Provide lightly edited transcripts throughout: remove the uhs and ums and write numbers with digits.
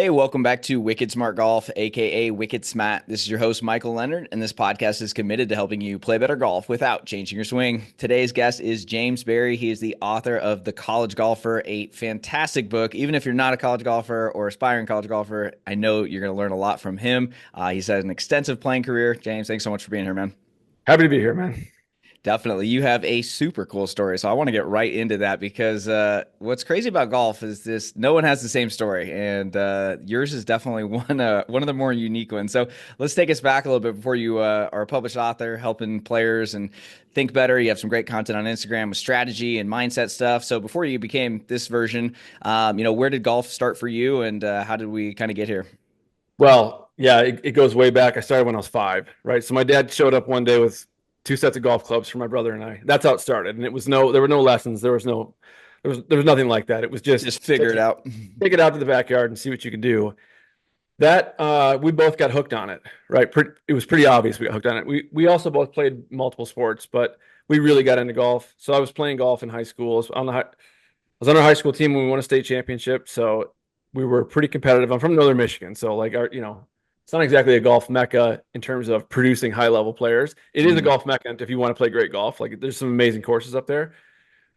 Hey, welcome back to Wicked Smart Golf, aka Wicked Smat. This is your host, Michael Leonard, and this podcast is committed to helping you play better golf without changing your swing. Today's guest is James Berry. He is the author of The College Golfer, a fantastic book. Even if you're not a college golfer or aspiring college golfer, I know you're going to learn a lot from him. He's had an extensive playing career. James, thanks so much for being here, man. Happy to be here, man. Definitely. You have a super cool story. So I want to get right into that because what's crazy about golf is this no one has the same story. And yours is definitely one of the more unique ones. So let's take us back a little bit before you are a published author helping players and think better. You have some great content on Instagram with strategy and mindset stuff. So before you became this version, where did golf start for you and how did we kind of get here? Well, yeah, it goes way back. I started when I was 5, right? So my dad showed up one day with 2 sets of golf clubs for my brother and I. That's how it started. And there were no lessons. There was nothing like that. It was just Just figure it out. take it out to the backyard and see what you can do. That we both got hooked on it, right? It was pretty obvious we got hooked on it. We also both played multiple sports, but we really got into golf. So I was playing golf in high school. I was on our high school team when we won a state championship. So we were pretty competitive. I'm from Northern Michigan, so like it's not exactly a golf mecca in terms of producing high level players. It is a Mhm. golf mecca if you want to play great golf. Like there's some amazing courses up there.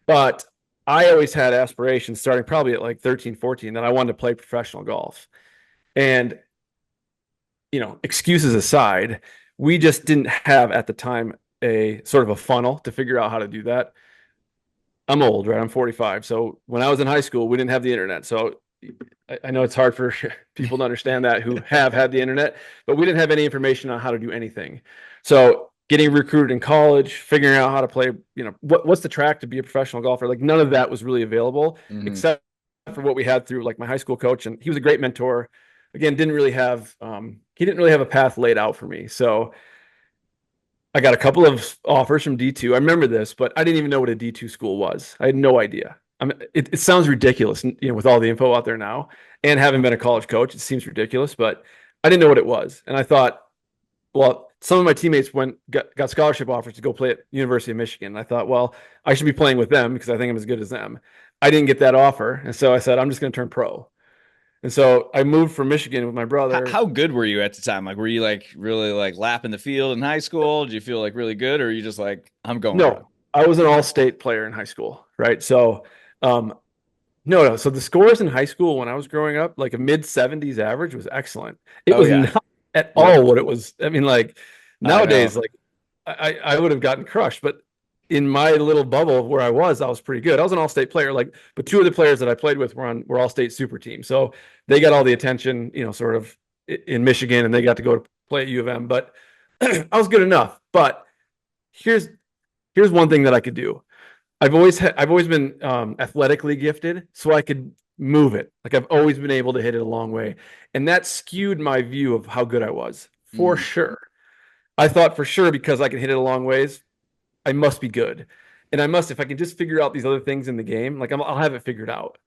But I always had aspirations starting probably at like 13, 14 that I wanted to play professional golf. And excuses aside, we just didn't have at the time a sort of a funnel to figure out how to do that. I'm old, right? I'm 45. So when I was in high school, we didn't have the internet. So I know it's hard for people to understand that who have had the internet, but we didn't have any information on how to do anything. So getting recruited in college, figuring out how to play, what's the track to be a professional golfer? Like none of that was really available Mhm. except for what we had through like my high school coach. And he was a great mentor. Again, he didn't really have a path laid out for me. So I got a couple of offers from D2. I remember this, but I didn't even know what a D2 school was. I had no idea. It sounds ridiculous, with all the info out there now, and having been a college coach, it seems ridiculous, but I didn't know what it was. And I thought, well, some of my teammates got scholarship offers to go play at University of Michigan. And I thought, well, I should be playing with them because I think I'm as good as them. I didn't get that offer, and so I said, I'm just going to turn pro. And so I moved from Michigan with my How, brother. how good were you at the time? Like, were you like really like lapping the field in high school? Did you feel like really good, or are you just like, I'm going pro? No, I was an all-state player in high school, right? So, um, no, no. So the scores in high school when I was growing up, like a mid 70s average was excellent. It Oh was yeah. not at Yep. all what it was. I mean, like I know. nowadays, like I would have gotten crushed, but in my little bubble where I was pretty good. I was an all-state player, like, but two of the players that I played with were all-state super teams. So they got all the attention, sort of in Michigan, and they got to go to play at U of M. But I was good enough. But here's here's one thing that I could do. I've always been athletically gifted, so I could move it. Like I've always been able to hit it a long way, and that skewed my view of how good I was for Mhm. sure. I thought for sure because I can hit it a long ways, I must be good, and I must if I can just figure out these other things in the game, like I'll have it figured out.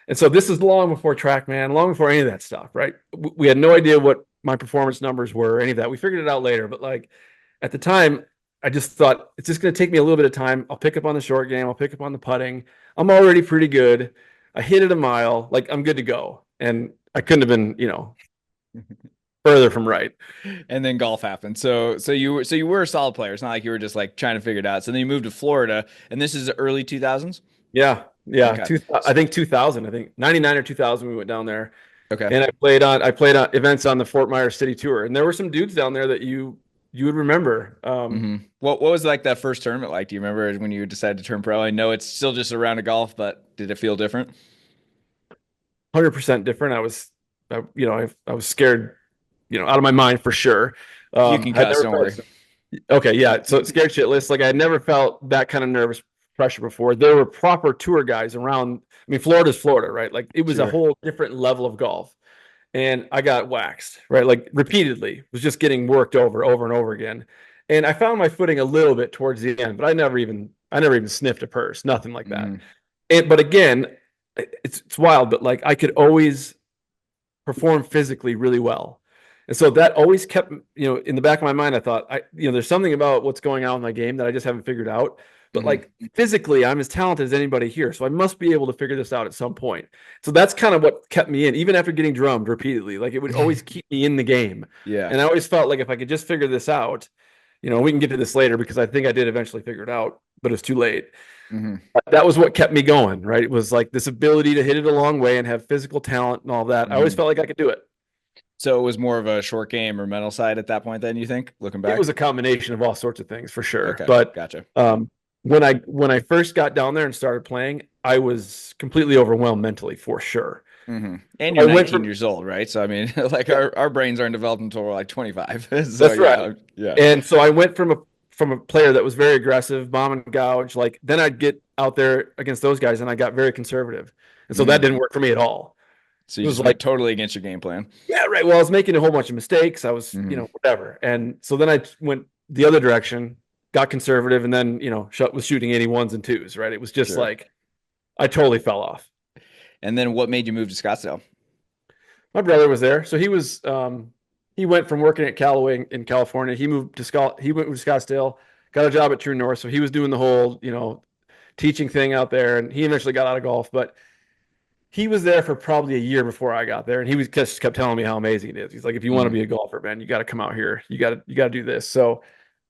And so this is long before TrackMan, long before any of that stuff, right? We had no idea what my performance numbers were, or any of that. We figured it out later, but like at the time, I just thought it's just going to take me a little bit of time. I'll pick up on the short game. I'll pick up on the putting. I'm already pretty good. I hit it a mile. Like I'm good to go. And I couldn't have been, further from right. And then golf happened. So you were a solid player. It's not like you were just like trying to figure it out. So then you moved to Florida, and this is the early 2000s. Yeah. Yeah. Okay. I think 2000, I think 99 or 2000, we went down there Okay. and I played on events on the Fort Myers City tour. And there were some dudes down there that you would remember. What was like that first tournament like? Do you remember when you decided to turn pro? I know it's still just a round of golf, but did it feel different? 100% different. I was scared, out of my mind for sure. You can I'd cuss, never don't felt worry. okay, yeah. So scared shitless. Like I never felt that kind of nervous pressure before. There were proper tour guys around. I mean, Florida's Florida, right? Like it was a Sure. whole different level of golf. And I got waxed, right? Like repeatedly, was just getting worked over and over again. And I found my footing a little bit towards the end, but I never even sniffed a purse, nothing like that. Mhm. But again, it's wild, but like I could always perform physically really well. And so that always kept, in the back of my mind, I thought, there's something about what's going on in my game that I just haven't figured out. but Hmm. like physically, I'm as talented as anybody here. So I must be able to figure this out at some point. So that's kind of what kept me in, even after getting drummed repeatedly. Like it would always keep me in the game. Yeah. And I always felt like if I could just figure this out, we can get to this later because I think I did eventually figure it out, but it's too late. Hmm. But that was what kept me going, right? It was like this ability to hit it a long way and have physical talent and all that. I always Hmm. felt like I could do it. So it was more of a short game or mental side at that point, then you think, looking It was back? a combination of all sorts of things for sure. Okay, But gotcha. when I first got down there and started playing, I was completely overwhelmed mentally for sure. And I you're went 19 from years old, right? So I mean, like Yeah, our brains aren't developed until we're like 25. So that's right. yeah, yeah. And so I went from a player that was very aggressive, bomb and gouge. Like then I'd get out there against those guys, and I got very conservative, and so that Hmm. didn't work for me at all. So It you was just like, went totally against your game plan. yeah, right. Well, I was making a whole bunch of mistakes. I was, Hmm. whatever. And so then I went the other direction, got conservative, and then, was shooting 81s and twos, right? It was just Sure. like I totally fell off. And then what made you move to Scottsdale? My brother was there. So he went from working at Callaway in California. He went to Scottsdale, got a job at True North. So he was doing the whole, teaching thing out there. And he eventually got out of golf, but he was there for probably a year before I got there, and he was just kept telling me how amazing it is. He's like, if you want to Hmm. be a golfer, man, you got to come out here. You got to do this. So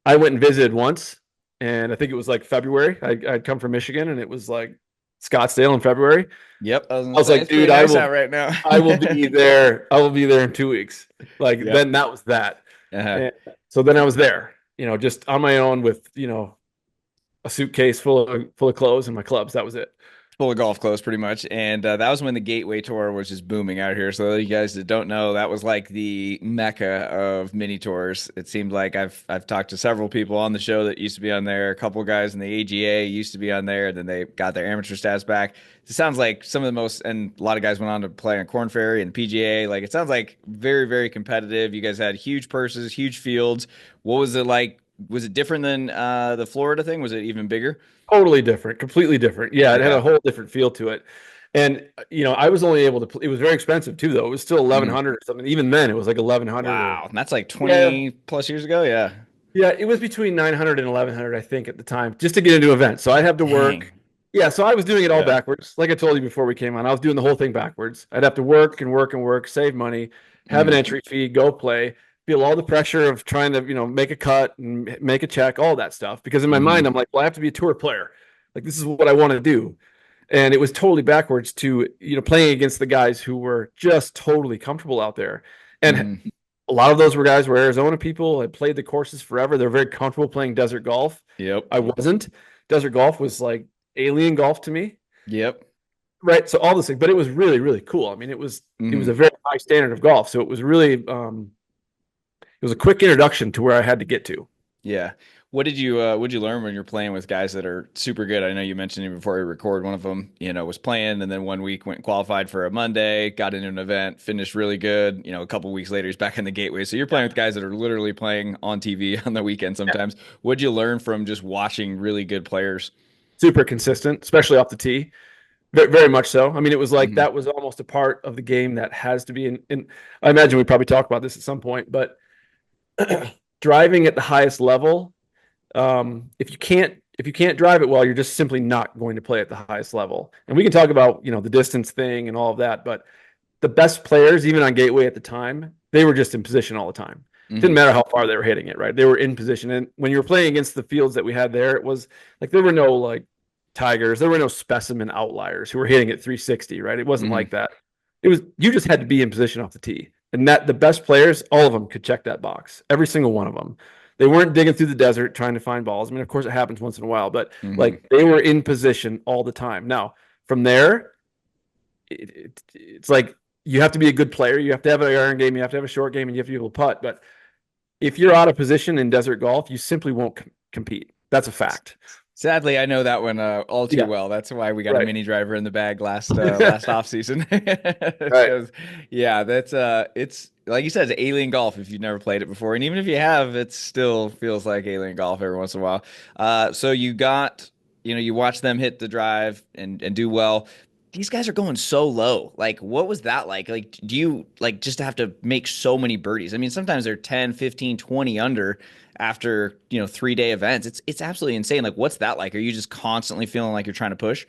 I went and visited once, and I think it was like February. I'd come from Michigan, and it was like Scottsdale in February. Yep, I was gonna I was say like, it's pretty dude, nice out right now. I will be there. I will be there in 2 weeks. Like Yep. then that was that. Uh-huh. And so then I was there, just on my own with a suitcase full of clothes and my clubs. That was it. Full of golf clothes, pretty much. And that was when the Gateway Tour was just booming out here. So you guys that don't know, that was like the mecca of mini tours. It seemed like I've talked to several people on the show that used to be on there. A couple of guys in the AGA used to be on there, and then they got their amateur stats back. It sounds like some of the most, and a lot of guys went on to play on Corn Ferry and PGA. Like it sounds like very, very competitive. You guys had huge purses, huge fields. What was it like? Was it different than the Florida thing? Was it even bigger? Totally different, completely different. Yeah, it had Okay. a whole different feel to it. And I was only able to. It was very expensive too, though. It was still 1,100 or something. Even then, it was like 1,100 or Wow, that's like yeah, 20 plus years ago. Yeah. yeah. It was between 900 and 1,100, I think, at the time, just to get into events. So I'd have to work. Dang. Yeah, so I was doing it all Yeah. backwards. Like I told you before we came on, I was doing the whole thing backwards. I'd have to work and work and work, save money, have an Hmm. entry fee, go play, feel all the pressure of trying to, make a cut and make a check, all that stuff. Because in my mind, Hmm. I'm like, well, I have to be a tour player. Like this is what I want to do. And it was totally backwards to, playing against the guys who were just totally comfortable out there. And Hmm. a lot of those were guys were Arizona people, had played the courses forever. They're very comfortable playing desert golf. Yep. I wasn't. Desert golf was like alien golf to me. Yep. Right. So all this thing, but it was really, really cool. I mean, it was a Hmm. very high standard of golf. So it was really it was a quick introduction to where I had to get to. Yeah. What did you learn when you're playing with guys that are super good? I know you mentioned it before we record. One of them, was playing and then one week went qualified for a Monday, got into an event, finished really good. A couple weeks later he's back in the gateway. So you're Yeah. playing with guys that are literally playing on TV on the weekend Yeah. sometimes. What'd you learn from just watching really good players? Super consistent, especially off the tee. Very, very much so. I mean, it was like Hmm. that was almost a part of the game that has to be in I imagine we probably talk about this at some point, but driving at the highest level, if you can't drive it well, you're just simply not going to play at the highest level. And we can talk about, the distance thing and all of that, but the best players, even on Gateway at the time, they were just in position all the time. Didn't Hmm. matter how far they were hitting it, right? They were in position. And when you were playing against the fields that we had there, it was like there were no like tigers, there were no specimen outliers who were hitting at 360, right? It wasn't like Hmm. that. It was you just had to be in position off the tee. And that the best players, all of them could check that box. Every single one of them. They weren't digging through the desert trying to find balls. I mean, of course it happens once in a while, but Hmm. like they were in position all the time. Now, from there, it's like you have to be a good player. You have to have an iron game. You have to have a short game, and you have to be able to putt. But if you're out of position in desert golf, you simply won't compete. That's a fact. Sadly, I know that one all too Yeah. well. That's why we got a Right. mini driver in the bag last off season. Right. Because yeah, that's it's like you said, it's alien golf if you've never played it before, and even if you have, it still feels like alien golf every once in a while. So you watch them hit the drive and do well. these guys are going so low. Like, what was that like? Like, do you like just have to make so many birdies? I mean, sometimes they're 10, 15, 20 under after, 3-day events. It's absolutely insane. Like, what's that like? Are you just constantly feeling like you're trying to push?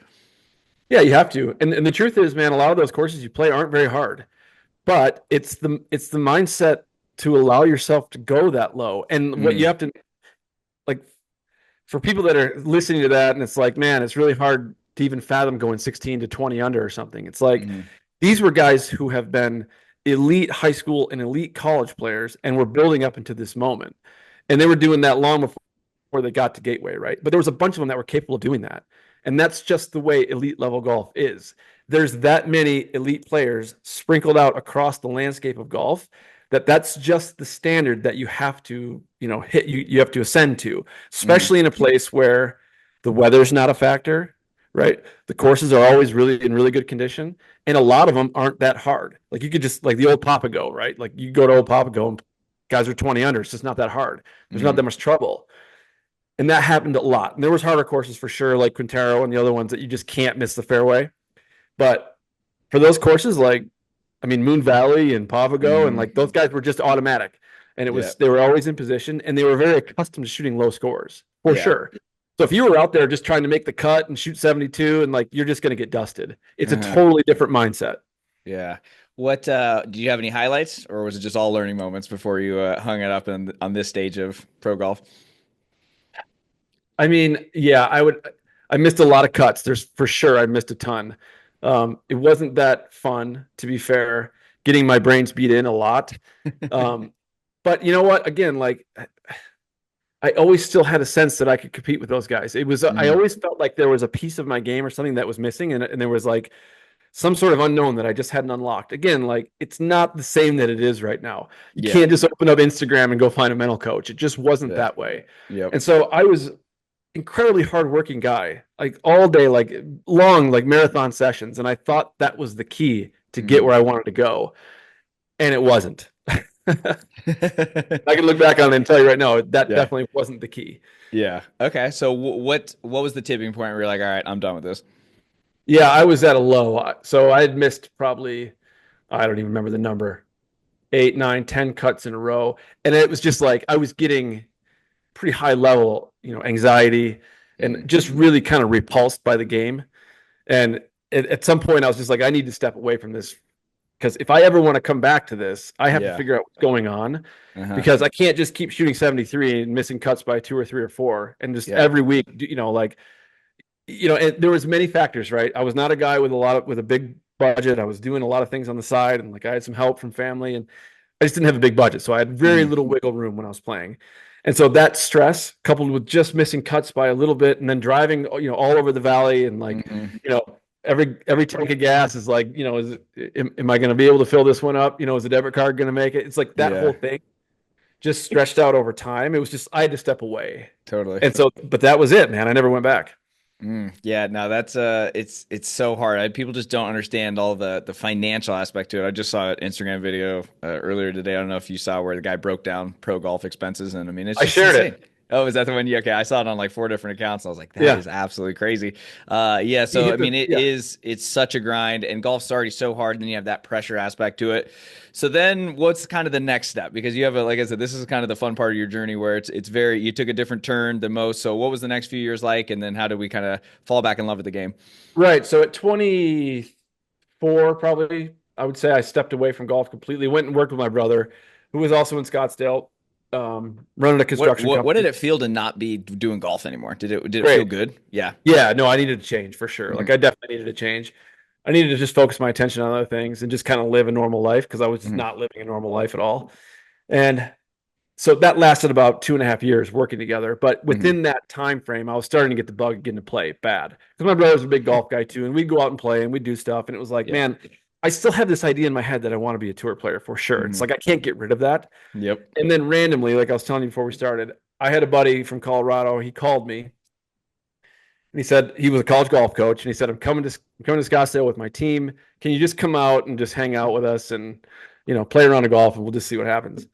Yeah, you have to. And the truth is, man, a lot of those courses you play aren't very hard, but it's the mindset to allow yourself to go that low. And what you Mm, have to like for people that are listening to that, and it's like, man, it's really hard to even fathom going 16 to 20 under or something. It's like mm, these were guys who have been elite high school and elite college players and were building up into this moment. And they were doing that long before they got to Gateway, right? But there was a bunch of them that were capable of doing that. And that's just the way elite level golf is. There's that many elite players sprinkled out across the landscape of golf that's just the standard that you have to, hit you have to ascend to, mm, especially in a place where the weather's not a factor, right? The courses are always really in really good condition, and a lot of them aren't that hard. Like you could just like the old Papago, right? Like you go to old Papago and guys are 20 under. It's just not that hard. There's not mm, that much trouble. And that happened a lot. And there was harder courses for sure, like Quintero and the other ones that you just can't miss the fairway. But for those courses, like I mean, Moon Valley and Pavago, and mm. like those guys were just automatic, and Yeah. they were always in position, and they were very accustomed to shooting low scores for Yeah. sure. So if you were out there just trying to make the cut and shoot 72, and like you're just going to get dusted, it's a Uh-huh. totally different mindset. Yeah. What do you have any highlights, or was it just all learning moments before you hung it up on this stage of pro golf? I mean, yeah, I missed a lot of cuts. There's for sure I missed a ton. It wasn't that fun, to be fair, getting my brains beat in a lot. Um, but you know what? Again, like I always still had a sense that I could compete with those guys. I Mm. always felt like there was a piece of my game or something that was missing, and there was like some sort of unknown that I just hadn't unlocked. Again, like it's not the same that it is right now. You Yeah. can't just open up Instagram and go find a mental coach. It just wasn't Yeah. that way. Yep. And so I was incredibly hardworking guy, like all day, like long, like marathon sessions, and I thought that was the key to get Mm. where I wanted to go, and it wasn't. I can look back on it and tell you right now that Yeah. definitely wasn't the key. Yeah. Okay. So what was the tipping point where you're like, all right, I'm done with this? Yeah, I was at a low. So I had missed probably, I don't even remember the number, 8, 9, 10 cuts in a row. And it was just like I was getting pretty high level, anxiety and Mm. just really kind of repulsed by the game. And at some point, I was just like, I need to step away from this because if I ever want to come back to this, I have to Yeah. figure out what's going on Uh-huh. because I can't just keep shooting 73 and missing cuts by two or three or four and just Yeah. every week, like and there was many factors, right? I was not a guy with a big budget. I was doing a lot of things on the side, and like I had some help from family, and I just didn't have a big budget, so I had very Mm. little wiggle room when I was playing. And so that stress, coupled with just missing cuts by a little bit, and then driving, all over the valley, and like, Hmm. you know, every tank of gas is like, am I going to be able to fill this one up? Is the debit card going to make it? It's like that whole Yeah. thing just stretched out over time. It was just I had to step away, Totally. and so, but that was it, man. I never went back. Yeah, no, that's it's so hard. People just don't understand all the financial aspect to it. I just saw an Instagram video earlier today. I don't know if you saw where the guy broke down pro golf expenses, and I mean, it's I just shared insane. it. Oh, is that the one? Yeah, okay. I saw it on like 4 different accounts. I was like, that Yeah. is absolutely crazy. Yeah. He So I hit mean, yeah. it's such a grind, and golf's already so hard, and then you have that pressure aspect to it. So then, what's kind of the next step? Because you have like I said, this is kind of the fun part of your journey where it's very you took a different turn than most. So what was the next few years like, and then how did we kind of fall back in love with the game? Right. So at 24, probably, I would say I stepped away from golf completely, went and worked with my brother, who was also in Scottsdale, running a construction What did company. it feel to not be doing golf anymore? Did it feel Great. good? Yeah. Yeah, no, I needed to change for sure. Hmm. Like I definitely needed to change. I needed to just focus my attention on other things and just kind of live a normal life because I was just Hmm. not living a normal life at all. And so that lasted about 2.5 years working together. But Hmm. within that time frame, I was starting to get the bug of getting to play bad because my brother's a big golf guy too, and we'd go out and play and we'd do stuff. And it was like, Yeah. man, I still have this idea in my head that I want to be a tour player for sure. It's Hmm. like I can't get rid of that. Yep. And then randomly, like I was telling you before we started, I had a buddy from Colorado. He called me and he said he was a college golf coach, and he said, I'm coming to Scottsdale with my team. Can you just come out and just hang out with us and play around a golf and we'll just see what happens.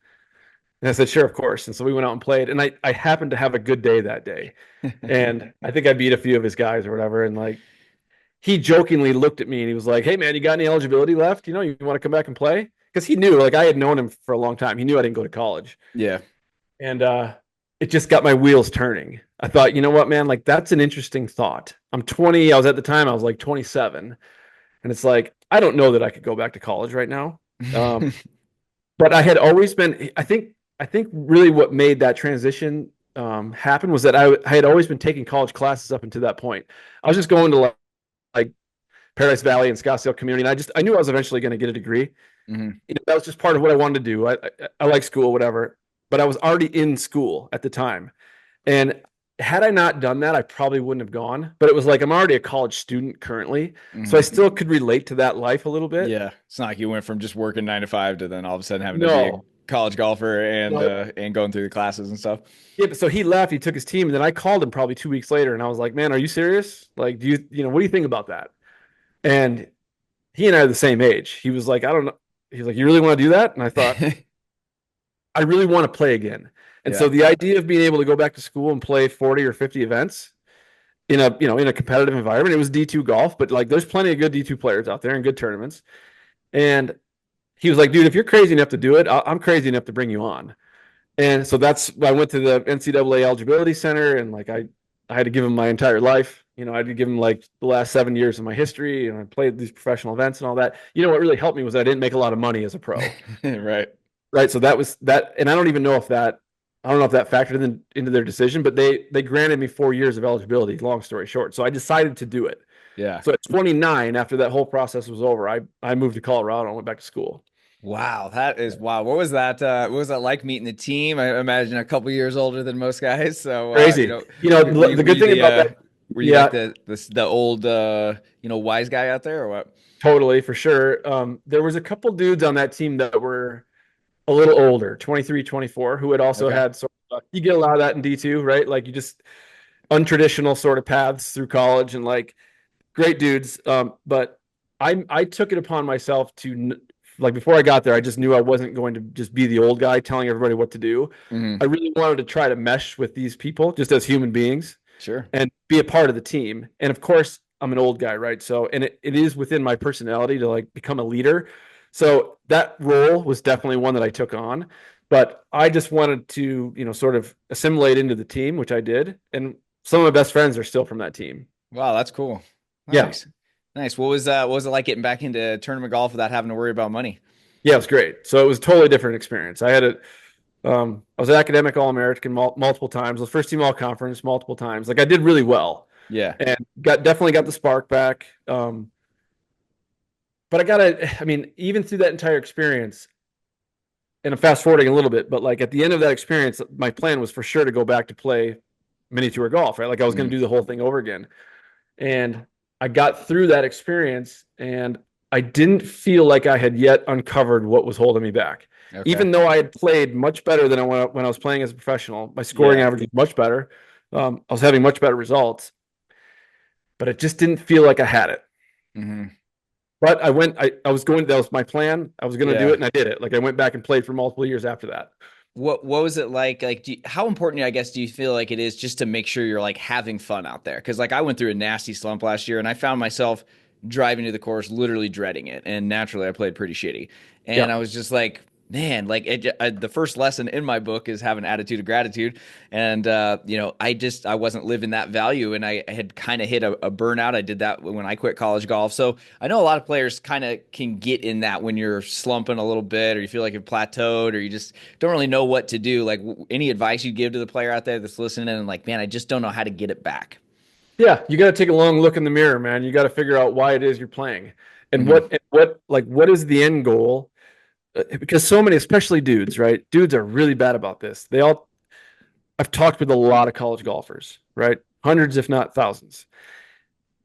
And I said, sure, of course. And so we went out and played. And I happened to have a good day that day. And I think I beat a few of his guys or whatever. And like he jokingly looked at me and he was like, "Hey man, you got any eligibility left? You want to come back and play?" Because he knew, like I had known him for a long time. He knew I didn't go to college. Yeah. And it just got my wheels turning. I thought, you know what, man, like that's an interesting thought. I'm 20. I was at the time, I was like 27. And it's like, I don't know that I could go back to college right now. Um, but I had always been, I think really what made that transition happen was that I had always been taking college classes up until that point. I was just going to like Paradise Valley and Scottsdale Community. And I knew I was eventually going to get a degree. Hmm. That was just part of what I wanted to do. I like school, whatever, but I was already in school at the time. And had I not done that, I probably wouldn't have gone. But it was like I'm already a college student currently, so I Hmm. still could relate to that life a little bit. Yeah. It's not like you went from just working 9 to 5 to then all of a sudden having to be a No, college golfer no. and going through the classes and stuff. Yeah, but so he left, he took his team, and then I called him probably 2 weeks later, and I was like, "Man, are you serious? Like, what do you think about that?" And he and I are the same age. He was like, "I don't know." He's like, "You really want to do that?" And I thought, I really want to play again. And Yeah. so the idea of being able to go back to school and play 40 or 50 events in a competitive environment, it was D2 golf, but like there's plenty of good D2 players out there and good tournaments. And he was like, "Dude, if you're crazy enough to do it, I'm crazy enough to bring you on." And so I went to the NCAA eligibility center, and like I had to give him my entire life. I had to give him like the last 7 years of my history, and I played these professional events and all that. What really helped me was that I didn't make a lot of money as a pro. Right. Right. So that was that. And I don't know if that factored into their decision, but they granted me 4 years of eligibility, long story short. So I decided to do it. Yeah. So at 29, after that whole process was over, I moved to Colorado and went back to school. Wow, that is wow. What was that? What was that like meeting the team? I imagine a couple years older than most guys. So Crazy. were The were good you thing about that, were you like yeah, the old wise guy out there or what? totally, for sure. There was a couple dudes on that team that were a little older, 23, 24, who had also Okay. had you get a lot of that in D2, right? Like you just untraditional sort of paths through college and like great dudes. But I took it upon myself to like before I got there, I just knew I wasn't going to just be the old guy telling everybody what to do. Hmm. I really wanted to try to mesh with these people just as human beings Sure. and be a part of the team. And of course, I'm an old guy, right? So, and it is within my personality to like become a leader. So that role was definitely one that I took on. But I just wanted to, sort of assimilate into the team, which I did. And some of my best friends are still from that team. Wow, that's cool. Yeah. Nice. Nice. What was it like getting back into tournament golf without having to worry about money? Yeah, it was great. So it was a totally different experience. I was an academic All-American multiple times. I was first team All Conference multiple times. Like I did really well, Yeah. and definitely got the spark back. But I mean, even through that entire experience, and I'm fast forwarding a little bit, but like at the end of that experience, my plan was for sure to go back to play mini tour golf, right? Like I was going Mhm. to do the whole thing over again. And I got through that experience and I didn't feel like I had yet uncovered what was holding me back. Okay. Even though I had played much better than when I was playing as a professional, my scoring Yeah. average was much better. I was having much better results, but it just didn't feel like I had it. Hmm. But I was going, that was my plan. I was going to do it Yeah. and I did it. Like I went back and played for multiple years after that. What was it like? Like, how important, I guess, do you feel like it is just to make sure you're like having fun out there? Because like I went through a nasty slump last year, and I found myself driving to the course literally dreading it. And naturally, I played pretty shitty, and Yeah. I was just like, man, like the first lesson in my book is have an attitude of gratitude. And I wasn't living that value, and I had kind of hit a burnout. I did that when I quit college golf, so I know a lot of players kind of can get in that when you're slumping a little bit, or you feel like you've plateaued, or you just don't really know what to do. Like any advice you give to the player out there that's listening and like, man, I just don't know how to get it back. Yeah. You got to take a long look in the mirror, man. You got to figure out why it is you're playing and Hmm. what is the end goal? Because so many, especially dudes, right? Dudes are really bad about this. I've talked with a lot of college golfers, right? Hundreds, if not thousands.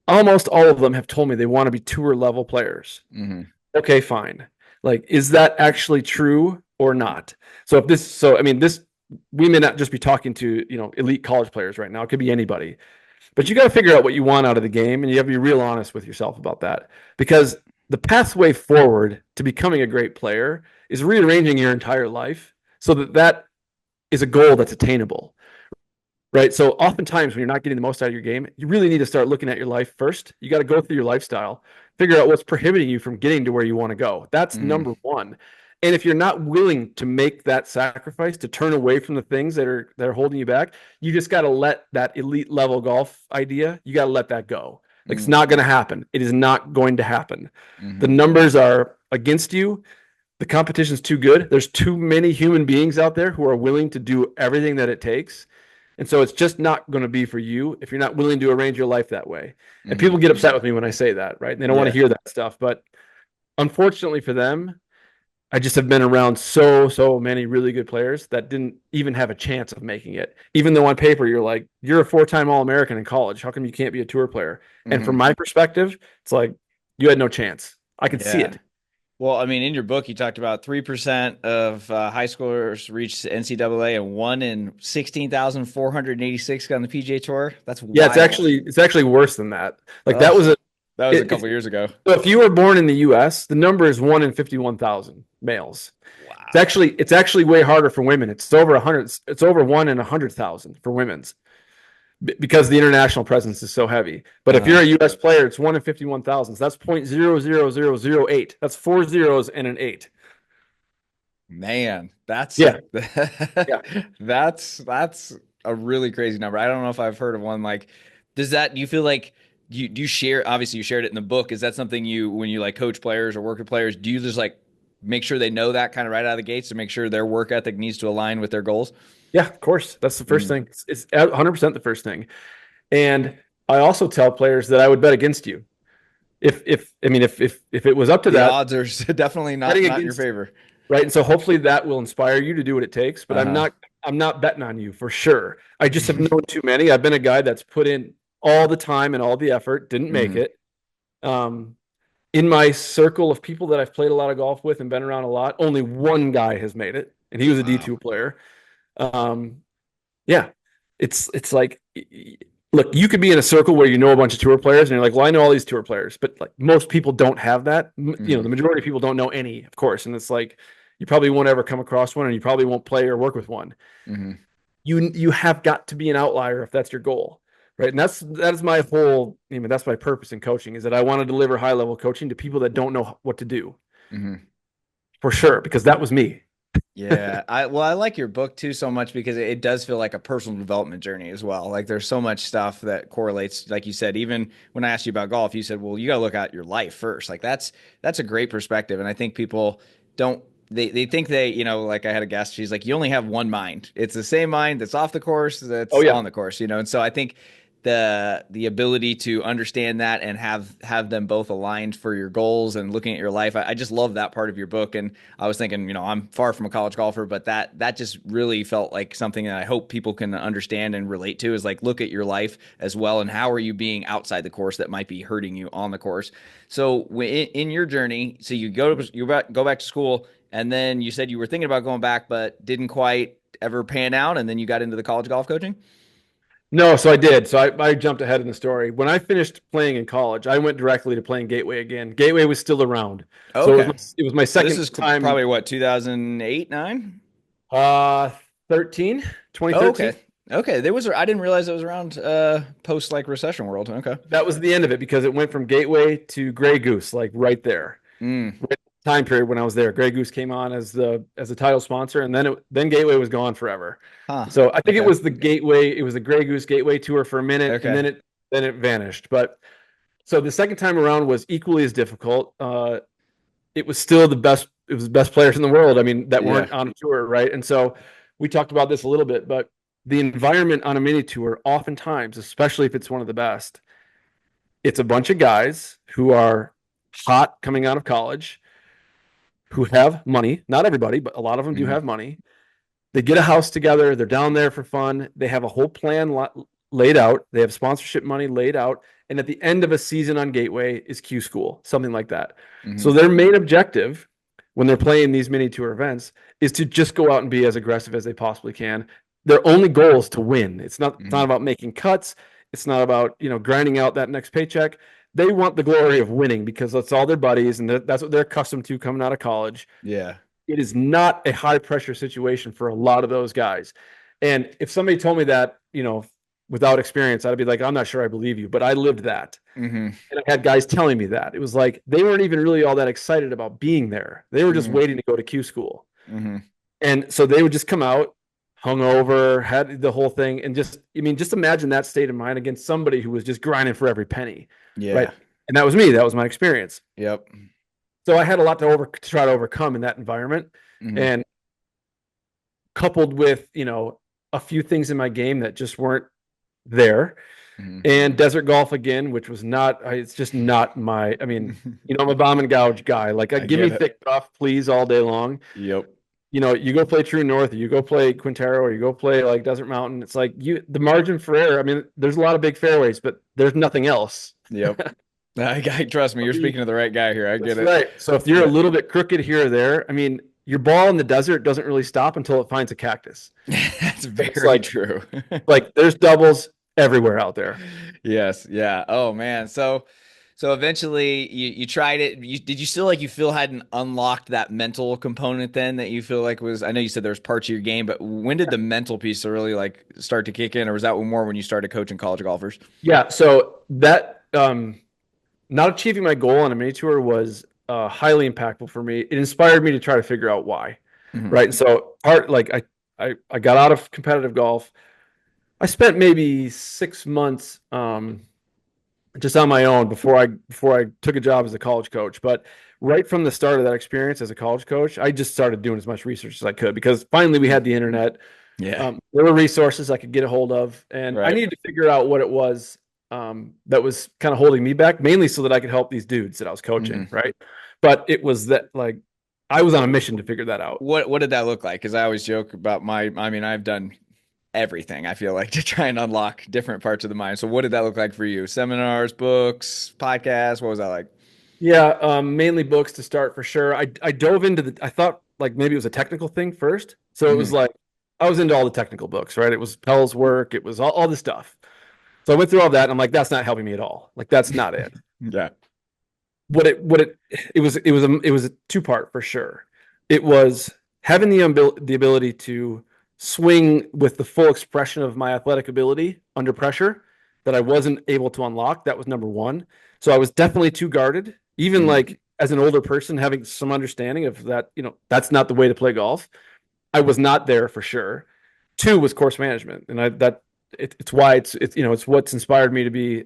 Almost all of them have told me they want to be tour level players. Hmm. Okay, fine. Like, is that actually true or not? I mean, we may not just be talking to, elite college players right now. It could be anybody. But you got to figure out what you want out of the game, and you have to be real honest with yourself about that. Because the pathway forward to becoming a great player is rearranging your entire life so that is a goal that's attainable. right? So oftentimes when you're not getting the most out of your game, you really need to start looking at your life first. You got to go through your lifestyle, figure out what's prohibiting you from getting to where you want to go. That's Mm, number one. And if you're not willing to make that sacrifice to turn away from the things that are holding you back, you just got to let that elite level golf idea, you got to let that go. Like it's mm, not going to happen. It is not going to happen. The mm-hmm. numbers are against you. The competition's too good. There's too many human beings out there who are willing to do everything that it takes. And so it's just not going to be for you if you're not willing to arrange your life that way. And Mm-hmm. people get upset with me when I say that, right? And they don't want to Yeah. hear that stuff. But unfortunately for them, I just have been around so many really good players that didn't even have a chance of making it. Even though on paper you're like, you're a four-time All-American in college. How come you can't be a tour player? And from Mm-hmm. my perspective, it's like you had no chance. I could see Yeah. it. Well, I mean, in your book, you talked about 3% of high schoolers reached NCAA and one in 16,486 got on the PGA Tour. That's Yeah, wild. it's actually worse than that. Like that Oh, was a that was a it's couple years ago. so if you were born in the US, the number is 1 in 51,000 males. Wow. It's actually way harder for women. It's over 100. It's over 1 in 100,000 for women's because the international presence is so heavy. But if you're Uh, a US player, it's 1 in 51,000. So that's 0.00008. That's four zeros and an 8. man, that's Yeah. Yeah. that's a really crazy number. I don't know if I've heard of one like, does that, do you feel like do you share, obviously you shared it in the book. Is that something you, when you like coach players or work with players, do you just like make sure they know that kind of right out of the gates to make sure their work ethic needs to align with their goals? Yeah, of course. That's the first Mm. thing. It's 100% the first thing. And I also tell players that I would bet against you. If I mean if it was up to The that, odds are definitely betting not in your against favor. right? And so hopefully that will inspire you to do what it takes. But Uh-huh. I'm not betting on you for sure. I just have known too many. I've been a guy that's put in all the time and all the effort, didn't make Hmm. it. Um, in my circle of people that I've played a lot of golf with and been around a lot, only one guy has made it, and he was a Wow. D2 player. Um, yeah, it's like look, you could be in a circle where you know a bunch of tour players and you're like, well, I know all these tour players, but like most people don't have that. You know, Hmm. the majority of people don't know any, of course. And it's like you probably won't ever come across one and you probably won't play or work with one. Hmm. You have got to be an outlier if that's your goal. Right. And that is my whole, that's my purpose in coaching is that I want to deliver high level coaching to people that don't know what to do Hmm. for sure, because that was me. Yeah, I like your book too so much because it does feel like a personal development journey as well. Like there's so much stuff that correlates, like you said, even when I asked you about golf, you said, well, you got to look at your life first. Like that's a great perspective. And I think people don't they think they, like I had a guest, she's like, you only have one mind. It's the same mind that's off the course, Oh that's yeah. on the course, And so I think the ability to understand that and have them both aligned for your goals and looking at your life. I just love that part of your book. And I was thinking, I'm far from a college golfer, but that just really felt like something that I hope people can understand and relate to is like look at your life as well and how are you being outside the course that might be hurting you on the course. So in your journey, so go back to school and then you said you were thinking about going back but didn't quite ever pan out and then you got into the college golf coaching? No, so I did. So I jumped ahead in the story. When I finished playing in college, I went directly to playing Gateway again. Gateway was still around. So Okay. it was my So this second is time probably what, 2008, 9? uh 13, Oh, 2013. okay. Okay. I didn't realize it was around post like recession world. Okay. That was the end of it because it went from Gateway to Grey Goose, like right there. Mm, Right time period when I was there. Grey Goose came on as the title sponsor, and then Gateway was gone forever. huh. So I think Okay. it was the Grey Goose Gateway tour for a minute, and Okay. then it vanished. But so the second time around was equally as difficult. It was still the best. It was the best players in the world. I mean, that Yeah. weren't on a tour, right? And so we talked about this a little bit, but the environment on a mini tour, oftentimes, especially if it's one of the best, it's a bunch of guys who are hot coming out of college, who have money. Not everybody, but a lot of them do Hmm. have money. They get a house together. They're down there for fun. They have a whole plan laid out. They have sponsorship money laid out. And at the end of a season on Gateway is Q School, something like that. So Hmm. their main objective when they're playing these mini tour events is to just go out and be as aggressive as they possibly can. Their only goal is to win. It's not Hmm. about making cuts. It's not about, grinding out that next paycheck. They want the glory of winning because that's all their buddies and that's what they're accustomed to coming out of college. Yeah. It is not a high pressure situation for a lot of those guys. And if somebody told me that, without experience, I'd be like, I'm not sure I believe you, but I lived that. Hmm. And I had guys telling me that. It was like they weren't even really all that excited about being there. They were just Hmm. waiting to go to Q school. Hmm. And so they would just come out hungover, had the whole thing. And just, I mean, just imagine that state of mind against somebody who was just grinding for every penny. Right. Yeah. And that was me. That was my experience. Yep. So I had a lot to try to overcome in that environment. Hmm. And coupled with, a few things in my game that just weren't there. Hmm. And desert golf again, which was not, it's just not my, I mean, I'm a bomb and gouge guy. Like, I give me get it. thick stuff, please, all day long. Yep. You go play True North, or you go play Quintero, or you go play like Desert Mountain. It's like the margin for error. I mean, there's a lot of big fairways, but there's nothing else. Yep. Trust me, you're speaking to the right guy here. I get That's it. right. So if you're a Yeah. little bit crooked here or there, I mean, your ball in the desert doesn't really stop until it finds a cactus. That's It's very like true. there's doubles everywhere out there. Yes. Yeah. Oh man. So eventually you tried it. Did you still like you feel hadn't unlocked that mental component then that you feel like was, I know you said there was parts of your game, but when did the mental piece really like start to kick in, or was that more when you started coaching college golfers? Yeah. So that not achieving my goal on a mini tour was highly impactful for me. It inspired me to try to figure out why. Hmm. Right. And so I got out of competitive golf. I spent maybe 6 months just on my own before I took a job as a college coach. But right from the start of that experience as a college coach, I just started doing as much research as I could because finally we had the internet. Yeah. There were resources I could get a hold of, and I Right. needed to figure out what it was that was kind of holding me back, mainly so that I could help these dudes that I was coaching, Hmm. right? But it was that like I was on a mission to figure that out. What did that look like? Because I always joke about I mean, I've done everything I feel like to try and unlock different parts of the mind. So what did that look like for you? Seminars, books, podcasts? What was that like? Yeah, mainly books to start for sure. I dove into I thought like maybe it was a technical thing first. So it was Hmm. like I was into all the technical books, right? It was Pell's work, it was all the stuff. So I went through all that and I'm like, that's not helping me at all. Like that's not it. Yeah. It was a two-part for sure. It was having the ability to swing with the full expression of my athletic ability under pressure that I wasn't able to unlock. That was number one. So I was definitely too guarded, even Hmm. like as an older person having some understanding of that, that's not the way to play golf. I was not there for sure. Two was course management, and it's why it's what's inspired me to be